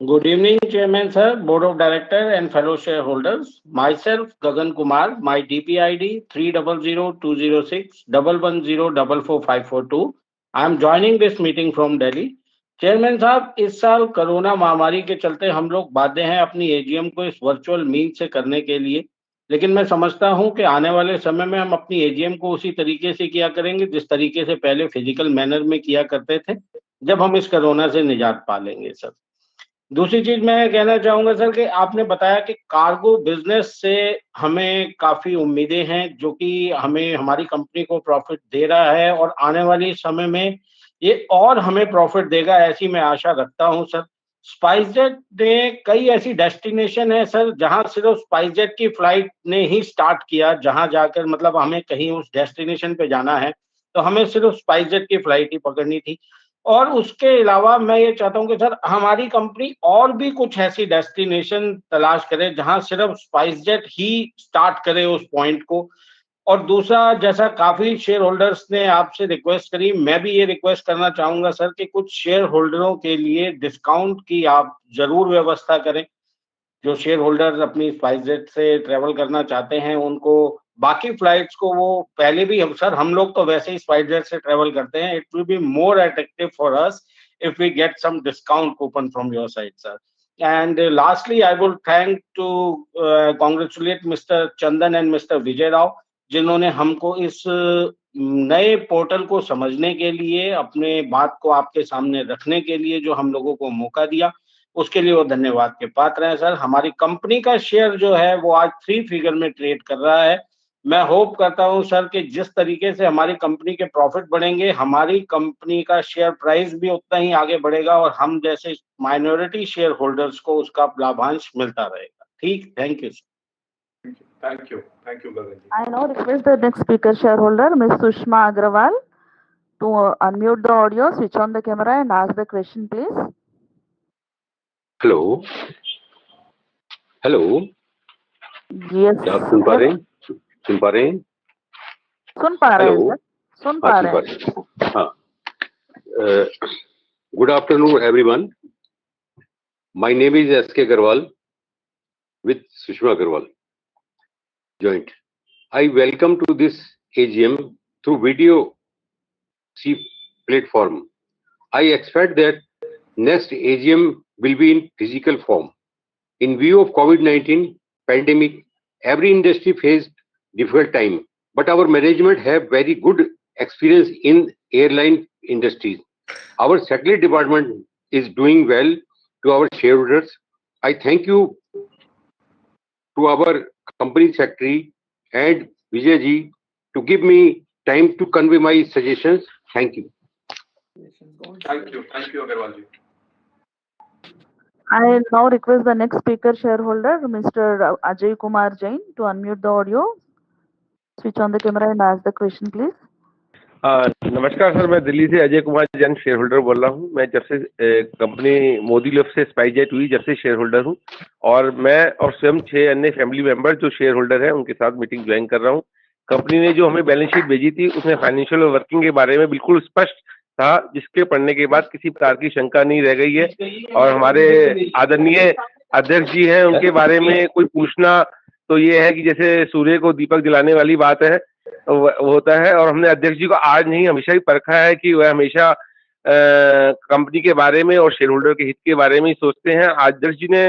Good evening, Chairman, sir, Board of Directors, and fellow shareholders. Myself, Gagan Kumar, my DPID 3002061104442. I am joining this meeting from Delhi. Chairman साहब, इस साल corona महामारी के चलते हम लोग बाध्य हैं अपनी एजीएम को इस वर्चुअल मीन से करने के लिए, लेकिन मैं समझता हूं कि आने वाले समय में हम अपनी एजीएम को उसी तरीके से किया करेंगे जिस तरीके से पहले फिजिकल मैनर में किया करते थे, जब हम इस कोरोना से निजात पा लेंगे सर। दूसरी चीज मैं कहना चाहूंगा सर कि आपने बताया कि कार्गो बिजनेस से हमें काफी उम्मीदें हैं, जो कि हमें हमारी कंपनी को प्रॉफिट दे रहा है और आने वाले समय में ये और हमें प्रॉफिट देगा, ऐसी मैं आशा रखता हूं सर। स्पाइसजेट ने कई ऐसी डेस्टिनेशन है सर जहां सिर्फ स्पाइसजेट की फ्लाइट ने ही स्टार्ट किया, जहां जाकर मतलब हमें कहीं उस डेस्टिनेशन पे जाना है तो हमें सिर्फ स्पाइसजेट की फ्लाइट ही पकड़नी थी। और उसके अलावा मैं ये चाहता हूं कि सर हमारी कंपनी और भी कुछ ऐसी डेस्टिनेशन तलाश करे जहां सिर्फ स्पाइसजेट ही स्टार्ट करे उस पॉइंट को। और दूसरा, जैसा काफी शेयर होल्डर्स ने आपसे रिक्वेस्ट करी, मैं भी ये रिक्वेस्ट करना चाहूंगा सर कि कुछ शेयर होल्डरों के लिए डिस्काउंट की आप जरूर व्यवस्था करें। जो शेयर होल्डर्स अपनी स्पाइसजेट से ट्रेवल करना चाहते हैं उनको बाकी फ्लाइट्स को वो पहले भी हम लोग तो वैसे ही स्पाइसजेट से ट्रेवल करते हैं. It will be more attractive for us if we get some discount coupon from your side, sir. And lastly, I would thank to congratulate Mr. Chandan and Mr. Vijay Rao, जिन्होंने हमको इस नए portal को समझने के लिए, अपने बात को आपके सामने रखने के लिए जो हम लोगों को मौका दिया, उसके लिए वो धन्यवाद के पात्र हैं सर. हमारी कंपनी का शेयर जो है वो आज 3 फिगर में ट्रेड कर रहा है. मैं होप करता हूं सर कि जिस तरीके से हमारी कंपनी के प्रॉफिट बढ़ेंगे, हमारी कंपनी का शेयर प्राइस भी उतना ही आगे बढ़ेगा और हम जैसे माइनॉरिटी शेयर होल्डर्स को उसका लाभांश मिलता रहेगा. ठीक, thank you sir. Thank you Gagan ji. I now request the next speaker shareholder, Ms. Sushma Agrawal, to unmute the audio, switch on the camera and ask the question, please. Hello Yes. क्या आप सुन पा रहे हैं? सुन पा रहे हैं सर, सुन पा रहे हैं. हाँ. Good afternoon, everyone. My name is S.K. Agarwal with Sushma Agarwal. Joint. I welcome to this AGM through video C platform. I expect that next AGM will be in physical form. In view of COVID-19 pandemic, every industry faced difficult time, but our management have very good experience in airline industries. Our satellite department is doing well to our shareholders. I thank you to our company secretary and Vijay ji to give me time to convey my suggestions. Thank you. Thank you, Agarwal ji. I now request the next speaker shareholder, Mr. Ajay Kumar Jain, to unmute the audio, switch on the camera and ask the question, please. नमस्कार sir, मैं दिल्ली से Ajay Kumar Jain share holder बोल रहा हूँ. मैं जब से company ModiLuft से स्पाइसजेट हुई जब से शेयर होल्डर हूँ और मैं और स्वयं 6 अन्य फैमिली मेंबर जो शेयर होल्डर हैं उनके साथ मीटिंग ज्वाइन कर रहा हूँ. कंपनी ने जो हमें बैलेंस शीट भेजी थी उसमें फाइनेंशियल और वर्किंग के बारे में बिल्कुल स्पष्ट था, जिसके पढ़ने के बाद किसी प्रकार की शंका नहीं रह गई है. और हमारे आदरणीय अध्यक्ष जी हैं, उनके बारे में कोई पूछना तो ये है कि जैसे सूर्य को दीपक जलाने वाली बात है, वो होता है. और हमने अध्यक्ष जी को आज नहीं हमेशा ही परखा है कि वह हमेशा कंपनी के बारे में और शेयर होल्डर के हित के बारे में ही सोचते हैं. अध्यक्ष जी ने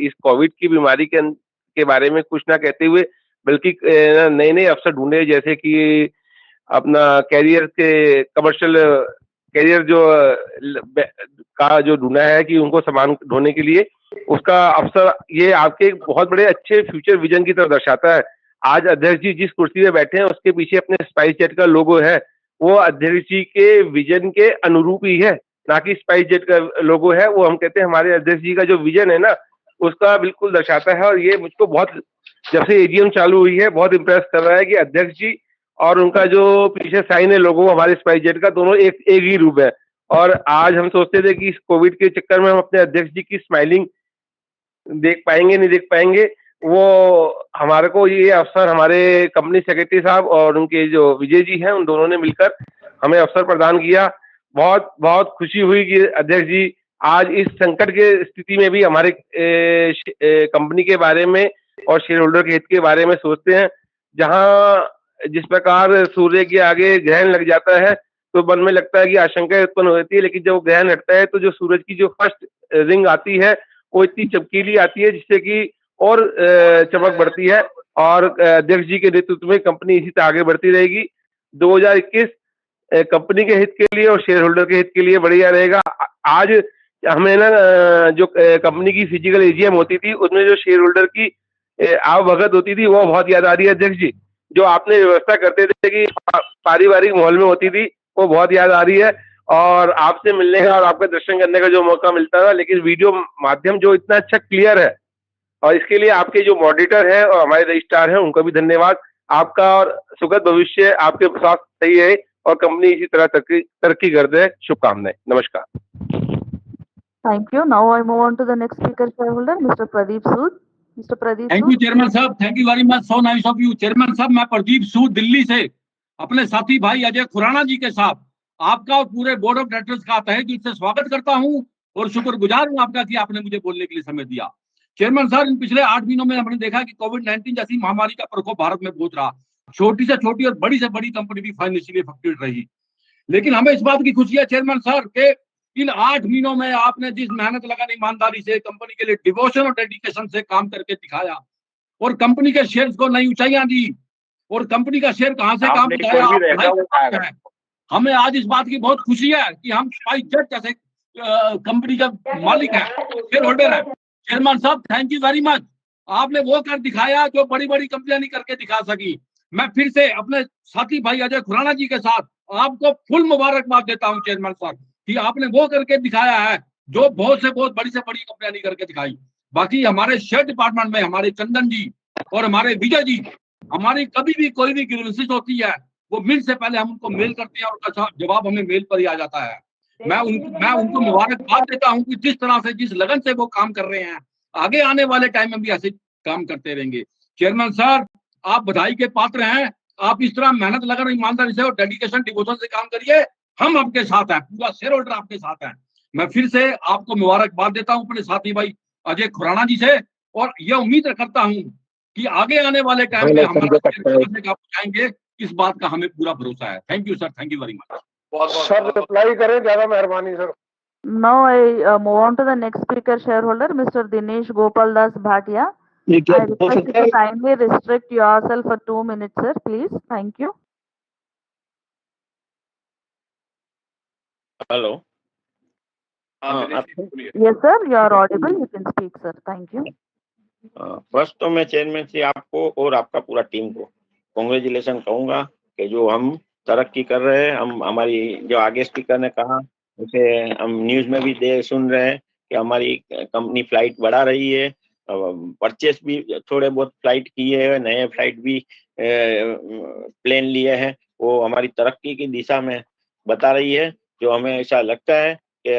इस कोविड की बीमारी के बारे में कुछ ना कहते हुए बल्कि नए नए अवसर ढूंढे, जैसे कि अपना कैरियर के कमर्शियल कैरियर जो का जो ढूंढा है कि उनको सामान ढोने के लिए उसका अवसर, ये आपके बहुत बड़े अच्छे फ्यूचर विजन की तरफ दर्शाता है. आज अध्यक्ष जी जिस कुर्सी पे बैठे हैं उसके पीछे अपने स्पाइसजेट का लोगो है, वो अध्यक्ष जी के विजन के अनुरूप ही है, ना कि स्पाइसजेट का लोगो है. वो हम कहते हैं हमारे अध्यक्ष जी का जो विजन है ना उसका बिल्कुल दर्शाता है. और ये मुझको बहुत, जब से एजीएम चालू हुई है, बहुत इम्प्रेस कर रहा है कि अध्यक्ष जी और उनका जो पीछे साइन है लोगो हमारे स्पाइसजेट का, दोनों एक ही रूप है. और आज हम सोचते थे कि इस कोविड के चक्कर में हम अपने अध्यक्ष जी की स्माइलिंग देख पाएंगे नहीं देख पाएंगे. वो हमारे को ये अवसर हमारे कंपनी सेक्रेटरी साहब और उनके जो विजय जी हैं उन दोनों ने मिलकर हमें अवसर प्रदान किया. बहुत बहुत खुशी हुई कि अध्यक्ष जी आज इस संकट के स्थिति में भी हमारे कंपनी के बारे में और शेयर होल्डर के हित के बारे में सोचते हैं. जहां जिस प्रकार सूर्य के आगे ग्रहण लग जाता है तो मन में लगता है कि आशंका उत्पन्न होती है, लेकिन जब ग्रहण हटता है तो जो सूरज की जो फर्स्ट रिंग आती है वो इतनी चमकीली आती है जिससे कि और चमक बढ़ती है. और अध्यक्ष जी के नेतृत्व में कंपनी इसी तरह आगे बढ़ती रहेगी. 2021 कंपनी के हित के लिए और शेयर होल्डर के हित के लिए बढ़िया रहेगा. आज हमें ना जो कंपनी की फिजिकल एजीएम होती थी उसमें जो शेयर होल्डर की आवभगत होती थी वो बहुत याद आ रही है. अध्यक्ष जी जो आपने व्यवस्था करते थे कि पारिवारिक माहौल में होती थी वो बहुत याद आ रही है. और आपसे मिलने का और आपका दर्शन करने का जो मौका मिलता था, लेकिन वीडियो माध्यम जो इतना अच्छा क्लियर है, और इसके लिए आपके जो मॉडिटर हैं और हमारे रजिस्ट्रार हैं उनको भी धन्यवाद. आपका और सुखद भविष्य, आपके स्वास्थ्य सही है और कंपनी इसी तरह तरक्की करते हैं. शुभकामनाएं. नमस्कार. Thank you. Now I move on to the next speaker shareholder, Mr. Pradeep Sood. Mr. Pradeep Thank you, Chairman साहब. Thank you very much. So nice of you, Chairman साहब. मैं प्रदीप सूद दिल्ली से अपने साथी भाई अजय खुराना जी के साथ आपका और पूरे बोर्ड ऑफ डायरेक्टर्स का तहे दिल से स्वागत करता हूं और शुक्रगुजार हूं आपका कि आपने मुझे बोलने के लिए समय दिया. चेयरमैन सर, इन पिछले 8 महीनों में हमने देखा कि कोविड-19 जैसी महामारी का प्रकोप भारत में पहुंच रहा। छोटी से छोटी और बड़ी से बड़ी कंपनी भी फाइनेंशियली अफेक्टेड रही। लेकिन हमें इस बात की खुशी है चेयरमैन सर के इन 8 महीनों में आपने जिस मेहनत लगान, ईमानदारी से कंपनी के लिए डिवोशन और डेडिकेशन से काम करके दिखाया और कंपनी के शेयर्स को नई ऊंचाइयां दी और कंपनी का शेयर कहां से कहां पहुंचाया। हमें आज इस बात की बहुत खुशी है कि हम स्पाइसजेट जैसे कंपनी का मालिक है, शेयर होल्डर है। चेयरमैन साहब, थैंक यू वेरी मच। आपने वो कर दिखाया जो बड़ी बड़ी कंपनियां नहीं करके दिखा सकी। मैं फिर से अपने साथी भाई अजय खुराना जी के साथ आपको फुल मुबारकबाद देता हूं चेयरमैन साहब कि आपने वो करके दिखाया है जो बहुत से बहुत बड़ी से बड़ी कंपनियां नहीं करके दिखाई। बाकी हमारे शेयर डिपार्टमेंट में हमारे चंदन जी और हमारे विजय जी, हमारी कभी भी कोई भी ग्रीवेंसेस होती है वो मेल से पहले हम उनको मेल करते हैं और उसका जवाब हमें मेल पर ही आ जाता है। मैं उनको मुबारकबाद देता हूं कि जिस तरह से, जिस लगन से वो काम कर रहे हैं, आगे आने वाले टाइम में भी ऐसे काम करते रहेंगे। चेयरमैन सर, आप बधाई के पात्र हैं। आप इस तरह मेहनत लगन, ईमानदारी से और डेडिकेशन, डिवोशन से काम करिए। हम आपके साथ हैं, पूरा शेयर होल्डर आपके साथ है। मैं फिर से आपको मुबारकबाद देता हूं अपने साथी भाई अजय खुराना जी से, और यह उम्मीद करता हूं कि आगे आने वाले टाइम में हमारा पहुंचाएंगे, इस बात का हमें पूरा भरोसा है। Thank you sir, thank you very much. Sir reply करें, ज्यादा मेहरबानी sir. Now I move on to the next speaker shareholder, Mr. Dinesh Gopal Das Bhatia. I request you to kindly restrict yourself for 2 minutes, sir, please. Thank you. Hello. Yes, sir, you are audible. You can speak, sir. Thank you. First तो मैं chairman से आपको और आपका पूरा team को congratulation कहूंगा कि जो हम तरक्की कर रहे हैं, हम हमारी जो आगे स्पीकर ने कहा उसे हम न्यूज में भी सुन रहे हैं कि हमारी कंपनी फ्लाइट बढ़ा रही है, परचेस भी थोड़े बहुत फ्लाइट किए हैं, नए फ्लाइट भी प्लेन लिए हैं, वो हमारी तरक्की की दिशा में बता रही है। जो हमें ऐसा लगता है कि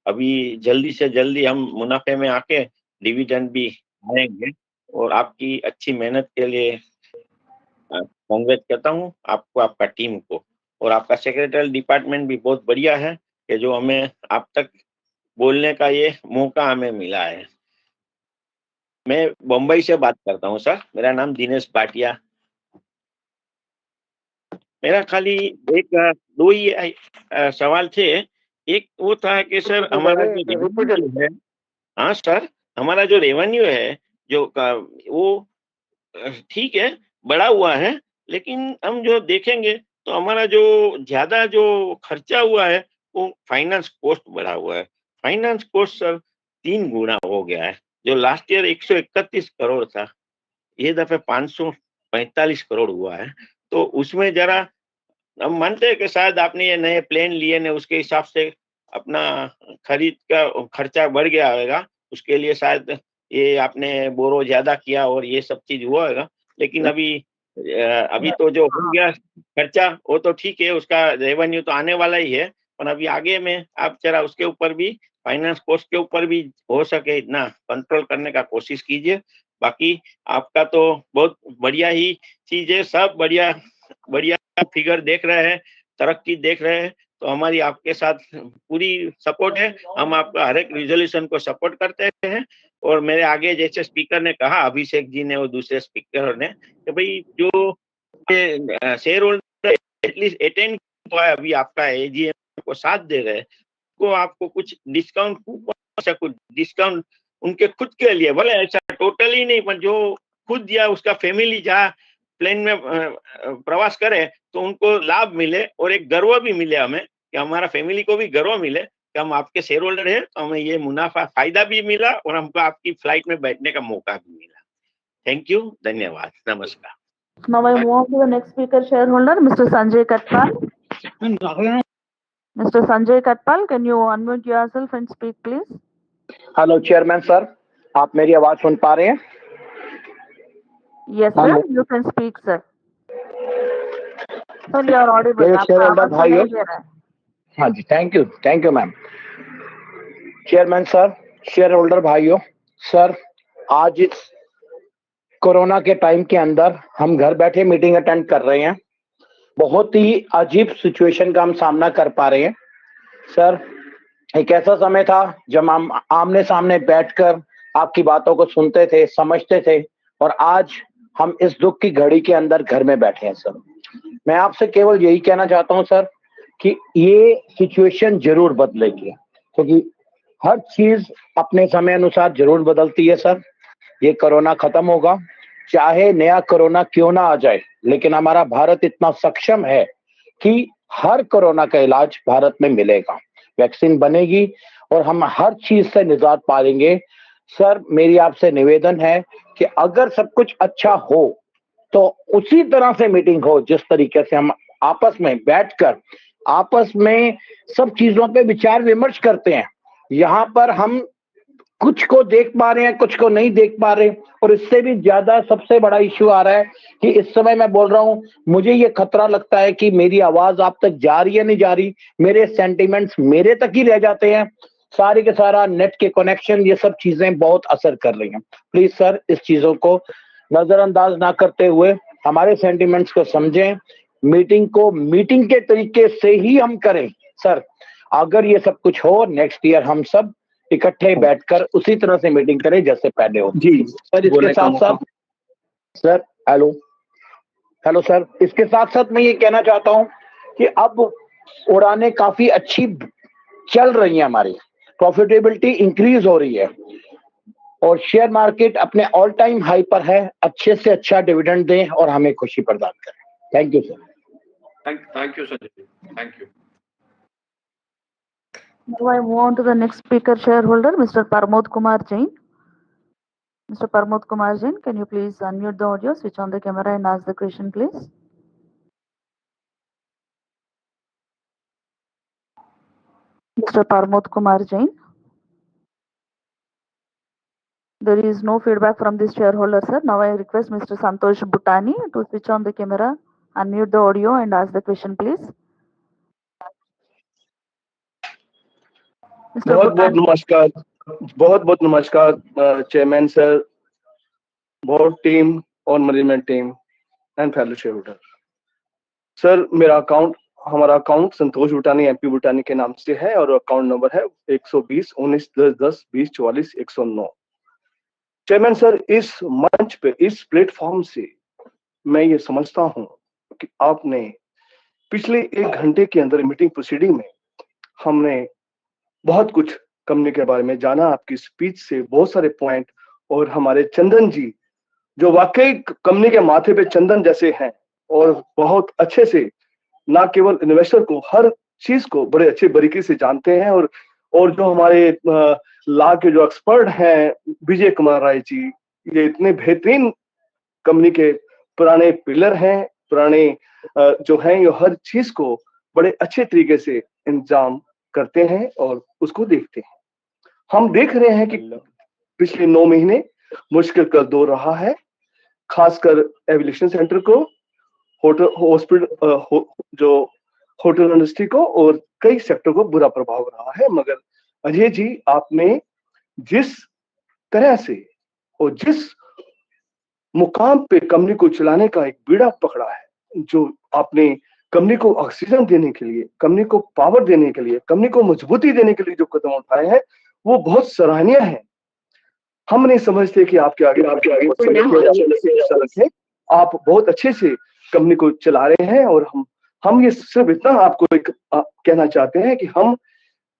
अभी जल्दी से जल्दी हम मुनाफे में आके डिविडेंड भी आएंगे, और आपकी अच्छी मेहनत के लिए कांग्रेस करता हूँ आपको, आपका टीम को, और आपका सेक्रेटरी डिपार्टमेंट भी बहुत बढ़िया है कि जो हमें आप तक बोलने का ये मौका हमें मिला है। मैं बम्बई से बात करता हूँ सर, मेरा नाम दिनेश भाटिया। मेरा खाली एक दो ही सवाल थे। एक वो था कि सर हमारा जो रेवेन्यू है, हाँ सर, हमारा जो रेवेन्यू है जो वो ठीक है, बढ़ा हुआ है, लेकिन हम जो देखेंगे तो हमारा जो ज्यादा जो खर्चा हुआ है वो फाइनेंस कॉस्ट बढ़ा हुआ है। फाइनेंस कॉस्ट सर 3 गुना हो गया है। जो लास्ट ईयर 131 करोड़ था, ये दफे 545 करोड़ हुआ है। तो उसमें जरा हम मानते हैं कि शायद आपने ये नए प्लेन लिए ने, उसके हिसाब से अपना खरीद का खर्चा बढ़ गया होगा, उसके लिए शायद ये आपने बोरो ज्यादा किया और ये सब चीज हुआ होगा। लेकिन अभी तो जो हो गया खर्चा वो तो ठीक है, उसका रेवेन्यू तो आने वाला ही है, पर अभी आगे में आप जरा उसके ऊपर भी, फाइनेंस कॉस्ट के ऊपर भी हो सके इतना कंट्रोल करने का कोशिश कीजिए। बाकी आपका तो बहुत बढ़िया ही चीज है, सब बढ़िया बढ़िया फिगर देख रहे हैं, तरक्की देख रहे हैं, तो हमारी आपके साथ पूरी सपोर्ट है। हम आपका हर एक रिजोल्यूशन को सपोर्ट करते हैं। और मेरे आगे जैसे स्पीकर ने कहा, अभिषेक जी ने और दूसरे स्पीकर ने, कि भाई जो शेयर होल्डर एटलीस्ट अटेंड हुआ है, अभी आपका एजीएम को साथ दे रहे हैं, को आपको कुछ डिस्काउंट, कुछ डिस्काउंट उनके खुद के लिए, भले ऐसा टोटली नहीं, पर जो खुद या उसका फैमिली जहाँ प्लेन में प्रवास करे तो उनको लाभ मिले और एक गर्व भी मिले हमें, कि हमारा फैमिली को भी गर्व मिले कि हम आपके शेयर होल्डर हैं, तो हमें ये मुनाफा फायदा भी मिला और हमको आपकी फ्लाइट में बैठने का मौका भी मिला। थैंक यू, धन्यवाद, नमस्कार। Now I move on to the next speaker shareholder, Mr. Sanjay Katpal. Mr. Sanjay Katpal, can you unmute yourself and speak, please? Hello chairman sir, आप मेरी आवाज सुन पा रहे हैं? Yes sir, you can speak sir. Sir, you are audible. Share holder भाइयों, हाँ जी, thank you ma'am. Chairman sir, share holder भाइयों, सर आज इस कोरोना के टाइम के अंदर हम घर बैठे मीटिंग अटेंड कर रहे हैं। बहुत ही अजीब सिचुएशन का हम सामना कर पा रहे हैं। सर एक ऐसा समय था जब हम आमने सामने बैठकर आपकी बातों को सुनते थे, समझते थे, और आज हम इस दुख की घड़ी के अंदर घर में बैठे हैं सर। मैं आपसे केवल यही कहना चाहता हूं सर कि ये सिचुएशन जरूर बदलेगी, क्योंकि हर चीज अपने समय अनुसार जरूर बदलती है सर। ये कोरोना खत्म होगा, चाहे नया कोरोना क्यों ना आ जाए, लेकिन हमारा भारत इतना सक्षम है कि हर कोरोना का इलाज भारत में मिलेगा, वैक्सीन बनेगी और हम हर चीज से निजात पालेंगे। सर मेरी आपसे निवेदन है कि अगर सब कुछ अच्छा हो तो उसी तरह से मीटिंग हो जिस तरीके से हम आपस में बैठकर आपस में सब चीजों पे विचार विमर्श करते हैं। यहाँ पर हम कुछ को देख पा रहे हैं, कुछ को नहीं देख पा रहे, और इससे भी ज्यादा सबसे बड़ा इश्यू आ रहा है कि इस समय मैं बोल रहा हूं, मुझे ये खतरा लगता है कि मेरी आवाज आप तक जा रही है नहीं जा रही, मेरे सेंटिमेंट्स मेरे तक ही रह जाते हैं, सारे के सारा नेट के कनेक्शन, ये सब चीजें बहुत असर कर रही हैं। प्लीज सर इस चीजों को नजरअंदाज ना करते हुए हमारे सेंटिमेंट्स को समझें, मीटिंग को मीटिंग के तरीके से ही हम करें सर। अगर ये सब कुछ हो, नेक्स्ट ईयर हम सब इकट्ठे बैठकर उसी तरह से मीटिंग करें जैसे पहले हो जी। सर। इसके साथ साथ सर हेलो सर, इसके साथ साथ मैं ये कहना चाहता हूं कि अब उड़ानें काफी अच्छी चल रही हैं, हमारी प्रॉफिटेबिलिटी इंक्रीज हो रही है और शेयर मार्केट अपने ऑल टाइम हाई पर है। अच्छे से अच्छा डिविडेंड दें और हमें खुशी प्रदान करें। Thank you sir. Thank you, Sanjay. Thank you. Now I move on to the next speaker shareholder, Mr. Parmod Kumar Jain. Mr. Parmod Kumar Jain, can you please unmute the audio, switch on the camera and ask the question, please? Mr. Parmod Kumar Jain. There is no feedback from this shareholder, sir. Now I request Mr. Santosh Bhutani to switch on the camera, unmute the audio and ask the question, please. बहुत बहुत नमस्कार chairman sir, board team और management team and fellow share holder. Sir हमारा account संतोष भूटानी MP भूटानी के नाम से है और अकाउंट नंबर है 120 19 10 10 20 44 109। चेयरमैन सर, इस मंच पे, इस प्लेटफॉर्म से मैं ये समझता हूं कि आपने पिछले 1 घंटे के अंदर मीटिंग प्रोसीडिंग में हमने बहुत कुछ कंपनी के बारे में जाना। आपकी स्पीच से बहुत सारे पॉइंट, और हमारे चंदन जी जो वाकई कंपनी के माथे पे चंदन जैसे हैं और बहुत अच्छे से ना केवल इन्वेस्टर को, हर चीज को बड़े अच्छे बारीकी से जानते हैं। और जो हमारे लॉ के जो एक्सपर्ट हैं विजय कुमार राय जी, ये इतने बेहतरीन कंपनी के पुराने पिलर हैं, पुराने जो हैं, ये हर चीज को बड़े अच्छे तरीके से इंतजाम करते हैं और उसको देखते हैं। हम देख रहे हैं कि पिछले 9 महीने मुश्किल का दौर रहा है, खासकर एविएशन सेक्टर को, होटल हॉस्पिटल जो होटल इंडस्ट्री को और कई सेक्टर को बुरा प्रभाव रहा है। मगर अजय जी, आपने जिस तरह से और जिस मुकाम पे कंपनी को चलाने का एक बीड़ा पकड़ा है, जो आपने कंपनी को ऑक्सीजन देने के लिए, कंपनी को पावर देने के लिए, कंपनी को मजबूती देने के लिए जो कदम उठाए हैं, वो बहुत सराहनीय है। हम नहीं समझते कि आपके आगे आप बहुत अच्छे से कंपनी को चला रहे हैं, और हम ये सिर्फ इतना आपको एक कहना चाहते हैं कि हम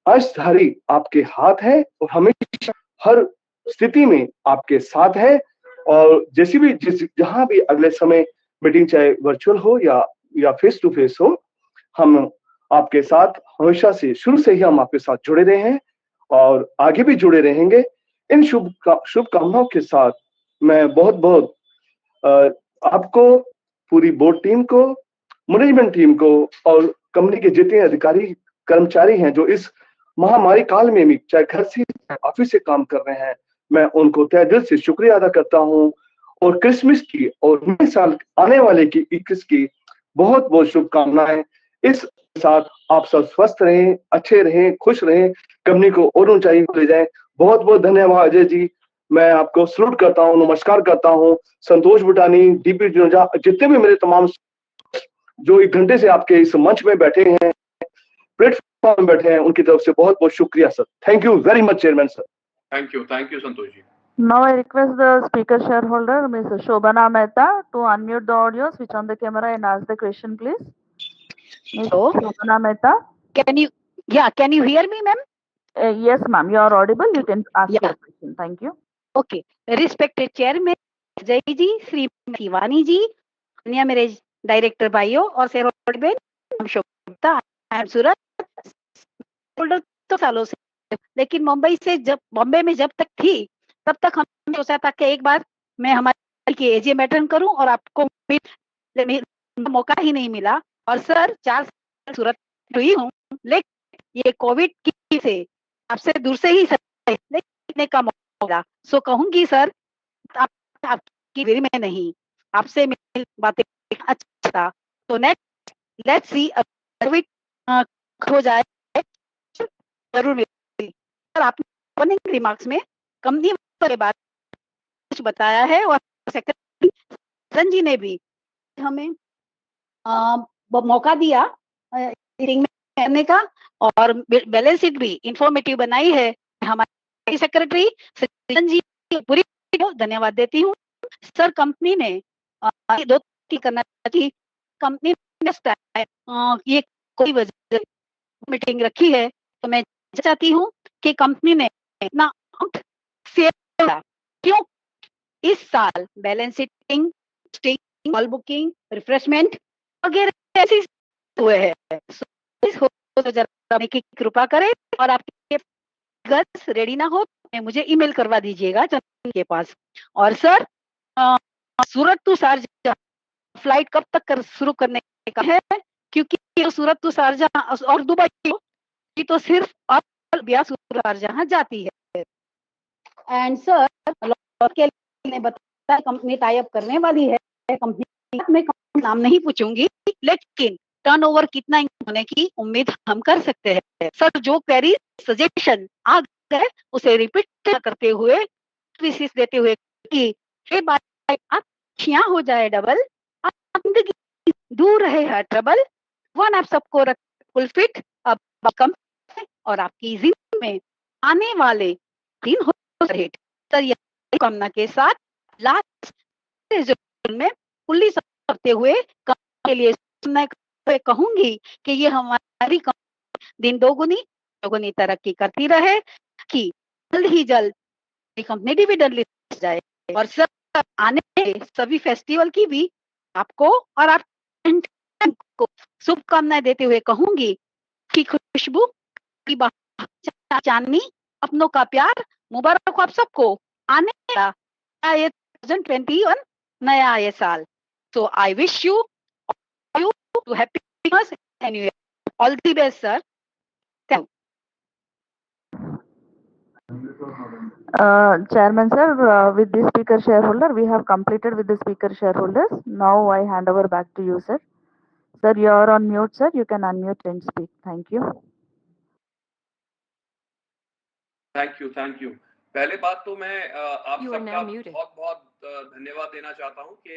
अष्टधारी आपके हाथ है और हमेशा हर स्थिति में आपके साथ है। और जहां भी अगले समय मीटिंग, चाहे वर्चुअल हो या फेस टू फेस हो, हम आपके साथ हमेशा से, शुरू से ही हम आपके साथ जुड़े रहे हैं और आगे भी जुड़े रहेंगे। इन शुभकामनाओं के साथ मैं बहुत आपको, पूरी बोर्ड टीम को, मैनेजमेंट टीम को और कंपनी के जितने अधिकारी कर्मचारी हैं जो इस महामारी काल में भी चाहे घर से ऑफिस से काम कर रहे हैं, मैं उनको तहे दिल से शुक्रिया अदा करता हूं। और क्रिसमस की और नए साल आने वाले की 21 की बहुत शुभकामनाएं। इस साथ आप सब स्वस्थ रहें, अच्छे रहें, खुश रहें, कंपनी को और ऊंचाई ले जाएं। बहुत धन्यवाद अजय जी, मैं आपको सलूट करता हूं, नमस्कार करता हूं। संतोष भूटानी, डीपी जुनेजा, जितने भी मेरे तमाम जो 1 घंटे से आपके इस मंच में बैठे हैं, प्लेटफॉर्म में बैठे हैं, उनकी तरफ से बहुत शुक्रिया sir. Thank you very much chairman sir. Thank you Santosh ji. Now I request the speaker shareholder, Ms. Shobana Mehta, to unmute the audio, switch on the camera and ask the question, please. Ms. Hello. Shobana Mehta. Can you hear me, ma'am? Yes, ma'am, you are audible. You can ask Yeah. your question. Thank you. Okay. Respected Chairman Ajay ji, Shri Shivani ji, अन्य मेरे director भाइयों और share holder बहन, हम शोभता, I am Surat holder तो सालों से, लेकिन बॉम्बे में जब तक थी तब तक हम सोचा था कि एक बार मैं हमारे की एजीएम अटेंड करूं और आपको मौका ही नहीं मिला। और सर 4 साल सूरत हुई हूँ, लेकिन ये कोविड की से आपसे दूर से ही देखने का मौका मिला। सो कहूंगी सर, आपकी वेरी में नहीं, आपसे मिल बातें अच्छा था। तो नेक्स्ट लेट्स सी कोविड हो जाए जरूर मिलेगी। सर आपने ओपनिंग रिमार्क्स में कंपनी के बारे कुछ बताया है और सेक्रेटरी संजी ने भी हमें मौका दिया करने का और बैलेंस शीट भी इंफॉर्मेटिव बनाई है। हमारे सेक्रेटरी संजी पूरी धन्यवाद देती हूँ। सर कंपनी ने 2 करना चाहिए, कंपनी ने ये कोई वजह मीटिंग रखी है, तो मैं चाहती हूँ कि कंपनी ने इतना क्यों इस साल balance sheeting, call booking, refreshment वगैरह ऐसे हुए हैं। तो जरा की कृपा करें और आपके गट्स रेडी ना हो तो मुझे ईमेल करवा दीजिएगा चंदन के पास। और sir Surat to Sharjah flight कब तक शुरू करने का है, क्योंकि सूरत टू शारजाह और दुबई तो सिर्फ सूरत शारजाह जाती है। एंड सर के ने बताया कंपनी टाई अप करने वाली है, कंपनी में नाम नहीं पूछूंगी, लेकिन टर्नओवर कितना होने की उम्मीद हम कर सकते हैं। सर जो क्वेरी सजेशन आ गए उसे रिपीट करते हुए विशेष देते हुए कि ये बात आप हो जाए डबल, जिंदगी दूर रहे हर ट्रबल, वन आप सबको रख फुल फिट अब कम और आपकी जिंदगी में आने वाले दिन हो रहे। सर ये कामना के साथ लास्ट में पुलिस करते हुए के लिए मैं कहूंगी कि ये हमारी दिन दोगुनी तरक्की करती रहे, कि जल्द ही जल्द कंपनी डिविडेंड लिस्ट जाए। और सर आने सभी फेस्टिवल की भी आपको और आप को शुभकामनाएं देते हुए कहूंगी कि खुशबू की चांदनी, अपनों का प्यार, मुबारक हो आप सबको आने वाला ये 2021 नया ये साल। So I wish you to happy Christmas and new year, all the best sir. Thank Chairman sir, with this speaker shareholder, we have completed with the speaker shareholders. Now I hand over back to you, sir. Sir, you are on mute, sir. You can unmute and speak. Thank you. Thank you. पहले बात तो मैं आप सबका बहुत बहुत धन्यवाद देना चाहता हूं कि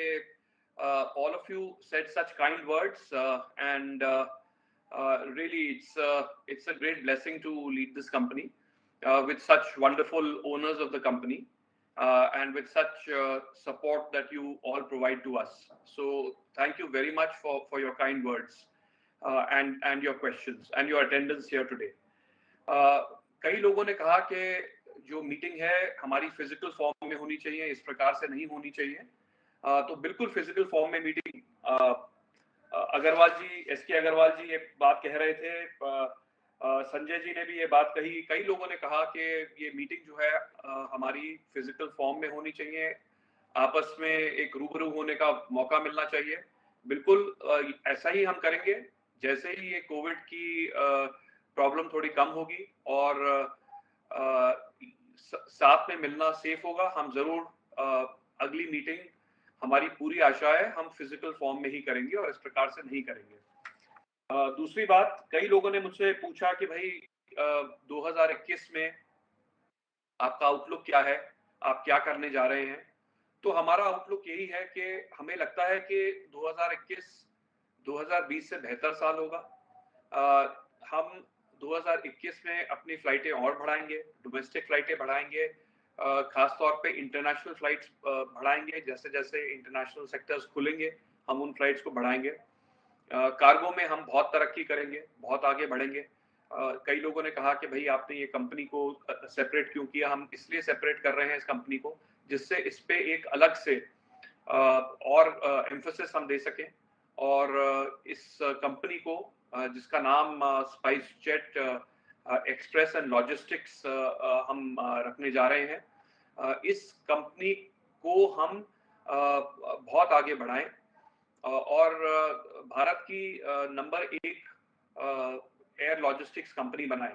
all of you said such kind words and really it's a great blessing to lead this company with such wonderful owners of the company and with such support that you all provide to us. So thank you very much for your kind words and your questions and your attendance here today. कई लोगों ने कहा कि जो meeting है हमारी physical form में होनी चाहिए, इस प्रकार से नहीं होनी चाहिए। तो बिल्कुल फिजिकल फॉर्म में मीटिंग, अग्रवाल जी, एसके अग्रवाल जी ये बात कह रहे थे, संजय जी ने भी ये बात कही, कई लोगों ने कहा कि ये मीटिंग जो है हमारी फिजिकल फॉर्म में होनी चाहिए, आपस में एक रूबरू होने का मौका मिलना चाहिए। बिल्कुल ऐसा ही हम करेंगे। जैसे ही ये कोविड की प्रॉब्लम थोड़ी कम होगी और साथ में मिलना सेफ होगा, हम जरूर अगली मीटिंग, हमारी पूरी आशा है हम फिजिकल फॉर्म में ही करेंगे और इस प्रकार से नहीं करेंगे। दूसरी बात, कई लोगों ने मुझसे पूछा कि भाई 2021 में आपका आउटलुक क्या है, आप क्या करने जा रहे हैं। तो हमारा आउटलुक यही है कि हमें लगता है कि 2021 2020 से बेहतर साल होगा। हम 2021 में अपनी फ्लाइटें और बढ़ाएंगे, डोमेस्टिक फ्लाइटें बढ़ाएंगे, खास तौर पे इंटरनेशनल फ्लाइट्स बढ़ाएंगे। जैसे जैसे इंटरनेशनल सेक्टर्स खुलेंगे हम उन फ्लाइट्स को बढ़ाएंगे। कार्गो में हम बहुत तरक्की करेंगे, बहुत आगे बढ़ेंगे। कई लोगों ने कहा कि भाई आपने ये कंपनी को सेपरेट क्यों किया। हम इसलिए सेपरेट कर रहे हैं इस कंपनी को जिससे इस पे एक अलग से और एम्फोसिस हम दे सकें और इस कंपनी को जिसका नाम स्पाइसजेट एक्सप्रेस एंड लॉजिस्टिक्स हम रखने जा रहे हैं, इस कंपनी को हम बहुत आगे बढ़ाएं और भारत की नंबर 1 एयर लॉजिस्टिक्स कंपनी बनाएं।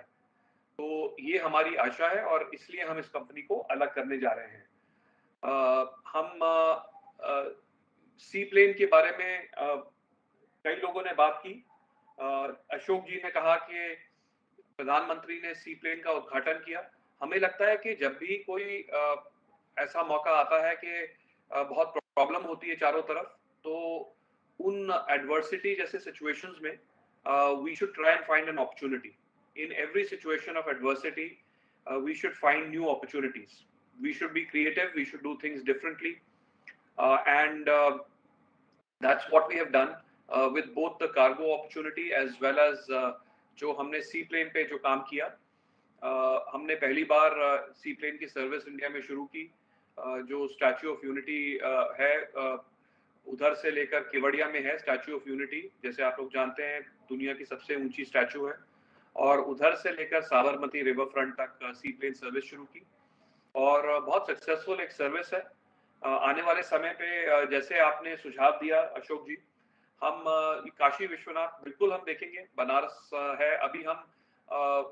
तो ये हमारी आशा है और इसलिए हम इस कंपनी को अलग करने जा रहे हैं। हम सी प्लेन के बारे में कई लोगों ने बात की। अशोक जी ने कहा कि प्रधानमंत्री ने सी प्लेन का उद्घाटन किया। हमें लगता है कि जब भी कोई ऐसा मौका आता है कि बहुत प्रॉब्लम होती है चारों तरफ, तो उन एडवर्सिटी जैसे सिचुएशंस में we should try and find an opportunity. In every situation of adversity, we should find new opportunities. We should be creative. We should do things differently, and that's what we have done with both the cargo opportunity as well as जो हमने सी plane पे जो काम किया। हमने पहली बार सी plane की service India में शुरू की। जो स्टैच्यू ऑफ यूनिटी है, उधर से लेकर केवड़िया में है स्टैच्यू ऑफ यूनिटी, जैसे आप लोग जानते हैं दुनिया की सबसे ऊंची स्टैच्यू है, और उधर से लेकर साबरमती रिवर फ्रंट तक सी प्लेन सर्विस शुरू की और बहुत सक्सेसफुल एक सर्विस है। आने वाले समय पे जैसे आपने सुझाव दिया अशोक जी, हम काशी विश्वनाथ बिल्कुल हम देखेंगे। बनारस है, अभी हम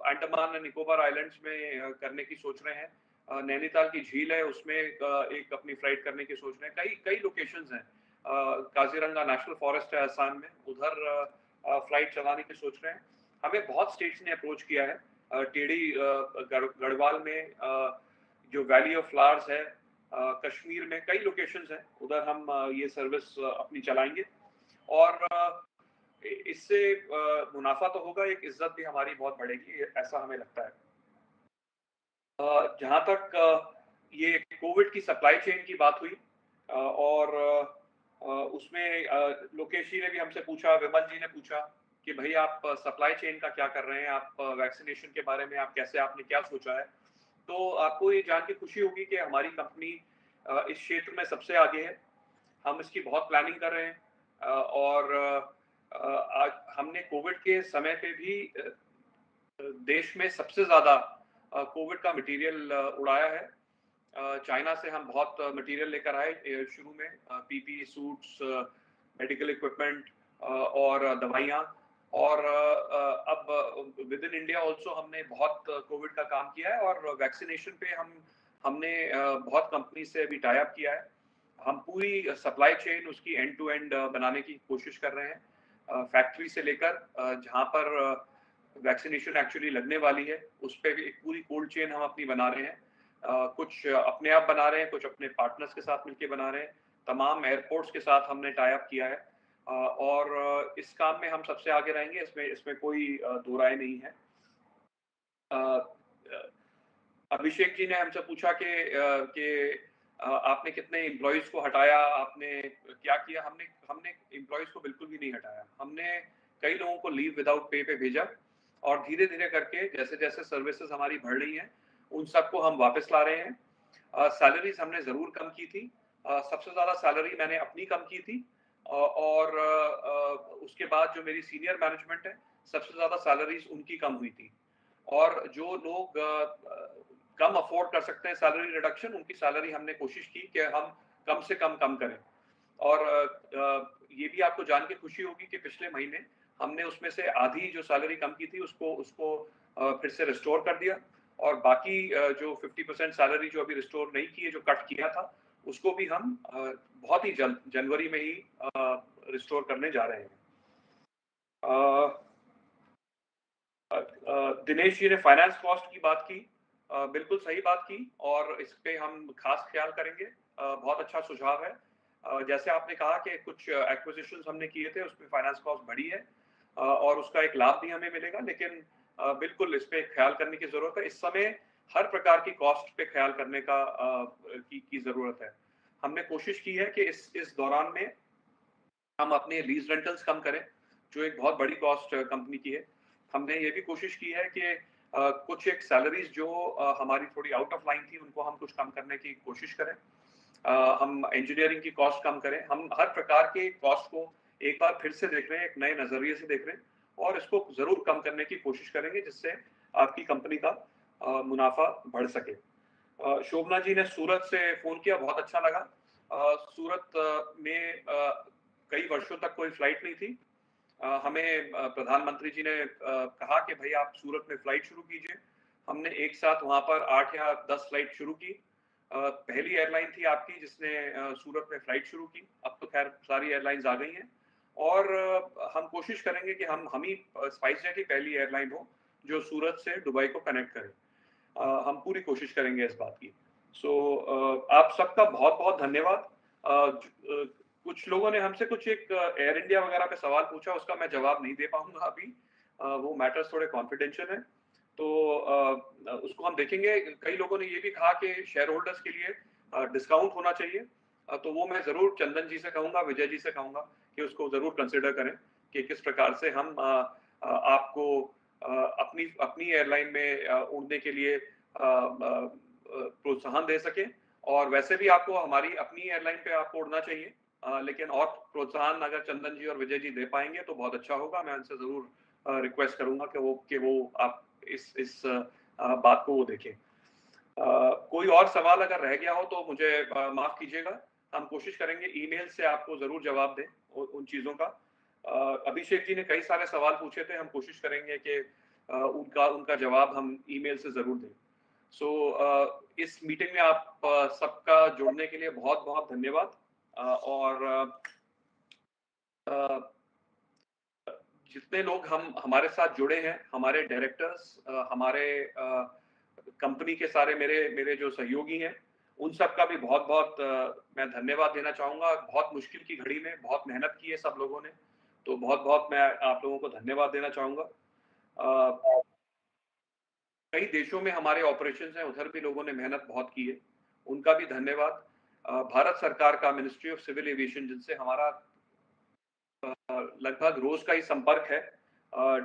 अंडमान एंड निकोबार आइलैंड्स में करने की सोच रहे हैं। नैनीताल की झील है, उसमें एक अपनी फ्लाइट करने की सोच रहे हैं। कई लोकेशंस हैं। काजीरंगा नेशनल फॉरेस्ट है असम में, उधर फ्लाइट चलाने की सोच रहे हैं। हमें बहुत स्टेट्स ने अप्रोच किया है। टेढ़ी गढ़वाल में जो वैली ऑफ फ्लावर्स है, कश्मीर में कई लोकेशंस हैं, उधर हम ये सर्विस अपनी चलाएंगे और इससे मुनाफा तो होगा, एक इज्जत भी हमारी बहुत बढ़ेगी, ऐसा हमें लगता है। जहाँ तक ये कोविड की सप्लाई चेन की बात हुई और उसमें लोकेश जी ने भी हमसे पूछा, विमल जी ने पूछा कि भाई आप सप्लाई चेन का क्या कर रहे हैं, आप वैक्सीनेशन के बारे में आप कैसे, आपने क्या सोचा है। तो आपको ये जान के खुशी होगी कि हमारी कंपनी इस क्षेत्र में सबसे आगे है। हम इसकी बहुत प्लानिंग कर रहे हैं और आज हमने कोविड के समय पे भी देश में सबसे ज़्यादा कोविड का मटेरियल उड़ाया है। चाइना से हम बहुत मटेरियल लेकर आए शुरू में, पीपी सूट्स, मेडिकल इक्विपमेंट और दवाइयाँ, और अब विद इन इंडिया ऑल्सो हमने बहुत कोविड का काम किया है और वैक्सीनेशन पे हमने बहुत कंपनी से अभी टाई अप किया है। हम पूरी सप्लाई चेन उसकी एंड टू एंड बनाने की कोशिश कर रहे हैं। फैक्ट्री से लेकर जहाँ पर वैक्सीनेशन एक्चुअली लगने वाली है उस पर भी एक पूरी कोल्ड चेन हम अपनी बना रहे हैं। कुछ अपने आप बना रहे हैं, कुछ अपने पार्टनर्स के साथ मिलकर बना रहे हैं। तमाम एयरपोर्ट्स के साथ हमने टाई अप किया है और इस काम में हम सबसे आगे रहेंगे, इसमें कोई दो राय नहीं है। अभिषेक जी ने हमसे पूछा कि आपने कितने एम्प्लॉयज को हटाया, आपने क्या किया। हमने एम्प्लॉयज को बिल्कुल भी नहीं हटाया। हमने कई लोगों को लीव विदाउट पे पे भेजा और धीरे धीरे करके जैसे जैसे सर्विसेज हमारी बढ़ रही हैं उन सबको हम वापस ला रहे हैं। सैलरीज हमने ज़रूर कम की थी। सबसे ज़्यादा सैलरी मैंने अपनी कम की थी और उसके बाद जो मेरी सीनियर मैनेजमेंट है सबसे ज़्यादा सैलरीज उनकी कम हुई थी। और जो लोग कम अफोर्ड कर सकते हैं सैलरी रिडक्शन, उनकी सैलरी हमने कोशिश की कि हम कम से कम करें। और ये भी आपको जान के खुशी होगी कि पिछले महीने हमने उसमें से आधी जो सैलरी कम की थी उसको फिर से रिस्टोर कर दिया और बाकी जो 50% सैलरी जो अभी रिस्टोर नहीं की है, जो कट किया था, उसको भी हम बहुत ही जल्द जनवरी में ही रिस्टोर करने जा रहे हैं। दिनेश जी ने फाइनेंस कॉस्ट की बात की, बिल्कुल सही बात की और इस पे हम खास ख्याल करेंगे। बहुत अच्छा सुझाव है। जैसे आपने कहा कि कुछ एक्विजिशंस हमने किए थे उसमें फाइनेंस कॉस्ट बढ़ी है और उसका एक लाभ भी हमें मिलेगा, लेकिन बिल्कुल इस पे ख्याल करने की जरूरत है। इस समय हर प्रकार की कॉस्ट पे ख्याल करने की जरूरत है। हमने कोशिश की है कि इस दौरान में हम अपने लीज रेंटल्स कम करें, जो एक बहुत बड़ी कॉस्ट कंपनी की है। हमने ये भी कोशिश की है कि कुछ एक सैलरीज जो हमारी थोड़ी आउट ऑफ लाइन थी, उनको हम कुछ कम करने की कोशिश करें। हम इंजीनियरिंग की कॉस्ट कम करें। हम हर प्रकार के कॉस्ट को एक बार फिर से देख रहे हैं, एक नए नजरिए से देख रहे हैं, और इसको जरूर कम करने की कोशिश करेंगे, जिससे आपकी कंपनी का मुनाफा बढ़ सके। शोभना जी ने सूरत से फोन किया, बहुत अच्छा लगा। सूरत में कई वर्षों तक कोई फ्लाइट नहीं थी। हमें प्रधानमंत्री जी ने कहा कि भाई आप सूरत में फ्लाइट शुरू कीजिए। हमने एक साथ वहां पर 8 या 10 फ्लाइट शुरू की। पहली एयरलाइन थी आपकी जिसने सूरत में फ्लाइट शुरू की। अब तो खैर सारी एयरलाइंस आ गई हैं, और हम कोशिश करेंगे कि हम ही स्पाइसजेट ही पहली एयरलाइन हो जो सूरत से दुबई को कनेक्ट करे। हम पूरी कोशिश करेंगे इस बात की। आप सबका बहुत बहुत धन्यवाद। कुछ लोगों ने हमसे कुछ एक एयर इंडिया वगैरह पे सवाल पूछा, उसका मैं जवाब नहीं दे पाऊंगा अभी, वो मैटर्स थोड़े कॉन्फिडेंशियल है, तो उसको हम देखेंगे। कई लोगों ने ये भी कहा कि शेयर होल्डर्स के लिए डिस्काउंट होना चाहिए, तो वो मैं जरूर चंदन जी से कहूंगा, विजय जी से कहूंगा कि उसको जरूर कंसिडर करें कि किस प्रकार से हम आपको अपनी एयरलाइन में उड़ने के लिए प्रोत्साहन दे सकें। और वैसे भी आपको हमारी अपनी एयरलाइन पे आपको उड़ना चाहिए, लेकिन और प्रोत्साहन अगर चंदन जी और विजय जी दे पाएंगे तो बहुत अच्छा होगा। मैं उनसे जरूर रिक्वेस्ट करूंगा कि वो आप इस बात को वो देखें। कोई और सवाल अगर रह गया हो तो मुझे माफ कीजिएगा। हम कोशिश करेंगे ईमेल से आपको जरूर जवाब दें उन चीजों का। अभिषेक जी ने कई सारे सवाल पूछे थे, हम कोशिश करेंगे कि उनका जवाब हम ईमेल से जरूर दें। इस मीटिंग में आप सबका जुड़ने के लिए बहुत बहुत धन्यवाद। और जितने लोग हमारे साथ जुड़े हैं, हमारे डायरेक्टर्स, हमारे कंपनी के सारे मेरे जो सहयोगी हैं, उन सब का भी बहुत बहुत मैं धन्यवाद देना चाहूंगा। बहुत मुश्किल की घड़ी में बहुत मेहनत की है सब लोगों ने, तो बहुत बहुत मैं आप लोगों को धन्यवाद देना चाहूंगा। कई देशों में हमारे ऑपरेशंस हैं, उधर भी लोगों ने मेहनत बहुत की है, उनका भी धन्यवाद। भारत सरकार का मिनिस्ट्री ऑफ सिविल एविएशन, जिनसे हमारा लगभग रोज का ही संपर्क है,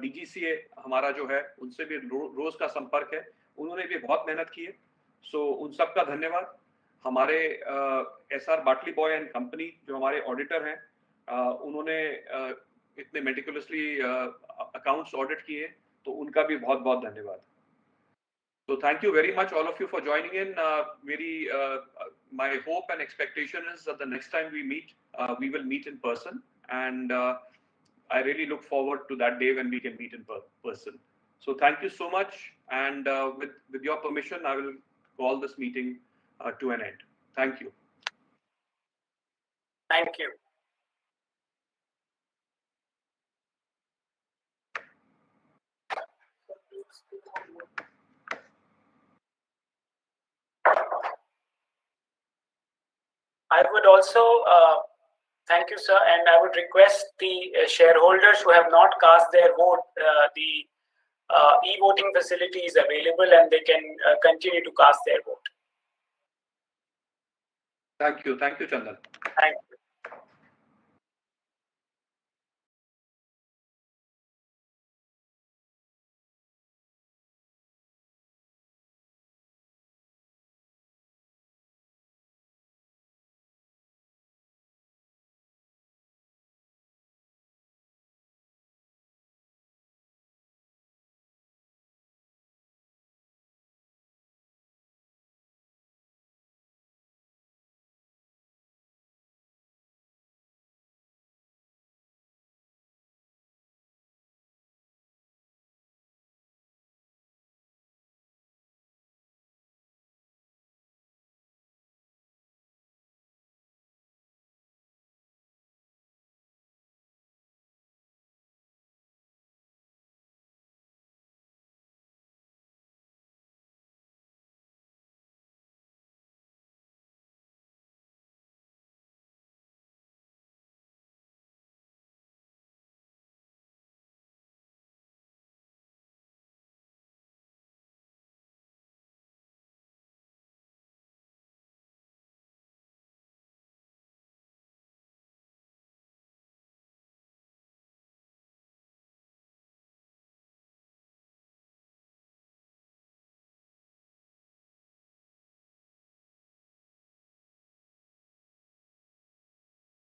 डीजीसीए हमारा जो है उनसे भी रोज का संपर्क है, उन्होंने भी बहुत मेहनत की है। उन सब का धन्यवाद। हमारे SR बाटली बॉय एंड कंपनी जो हमारे ऑडिटर हैं, उन्होंने इतने मेटिकुलसली अकाउंट्स ऑडिट किए, तो उनका भी बहुत बहुत धन्यवाद। So thank you very much all of you for joining in. My hope and expectation is that the next time we meet, we will meet in person, and I really look forward to that day when we can meet in person. So thank you so much, and with your permission, I will call this meeting to an end. Thank you. Thank you. I would also thank you, sir, and I would request the shareholders who have not cast their vote, the e-voting facility is available and they can continue to cast their vote. Thank you, Chandan. Thank you.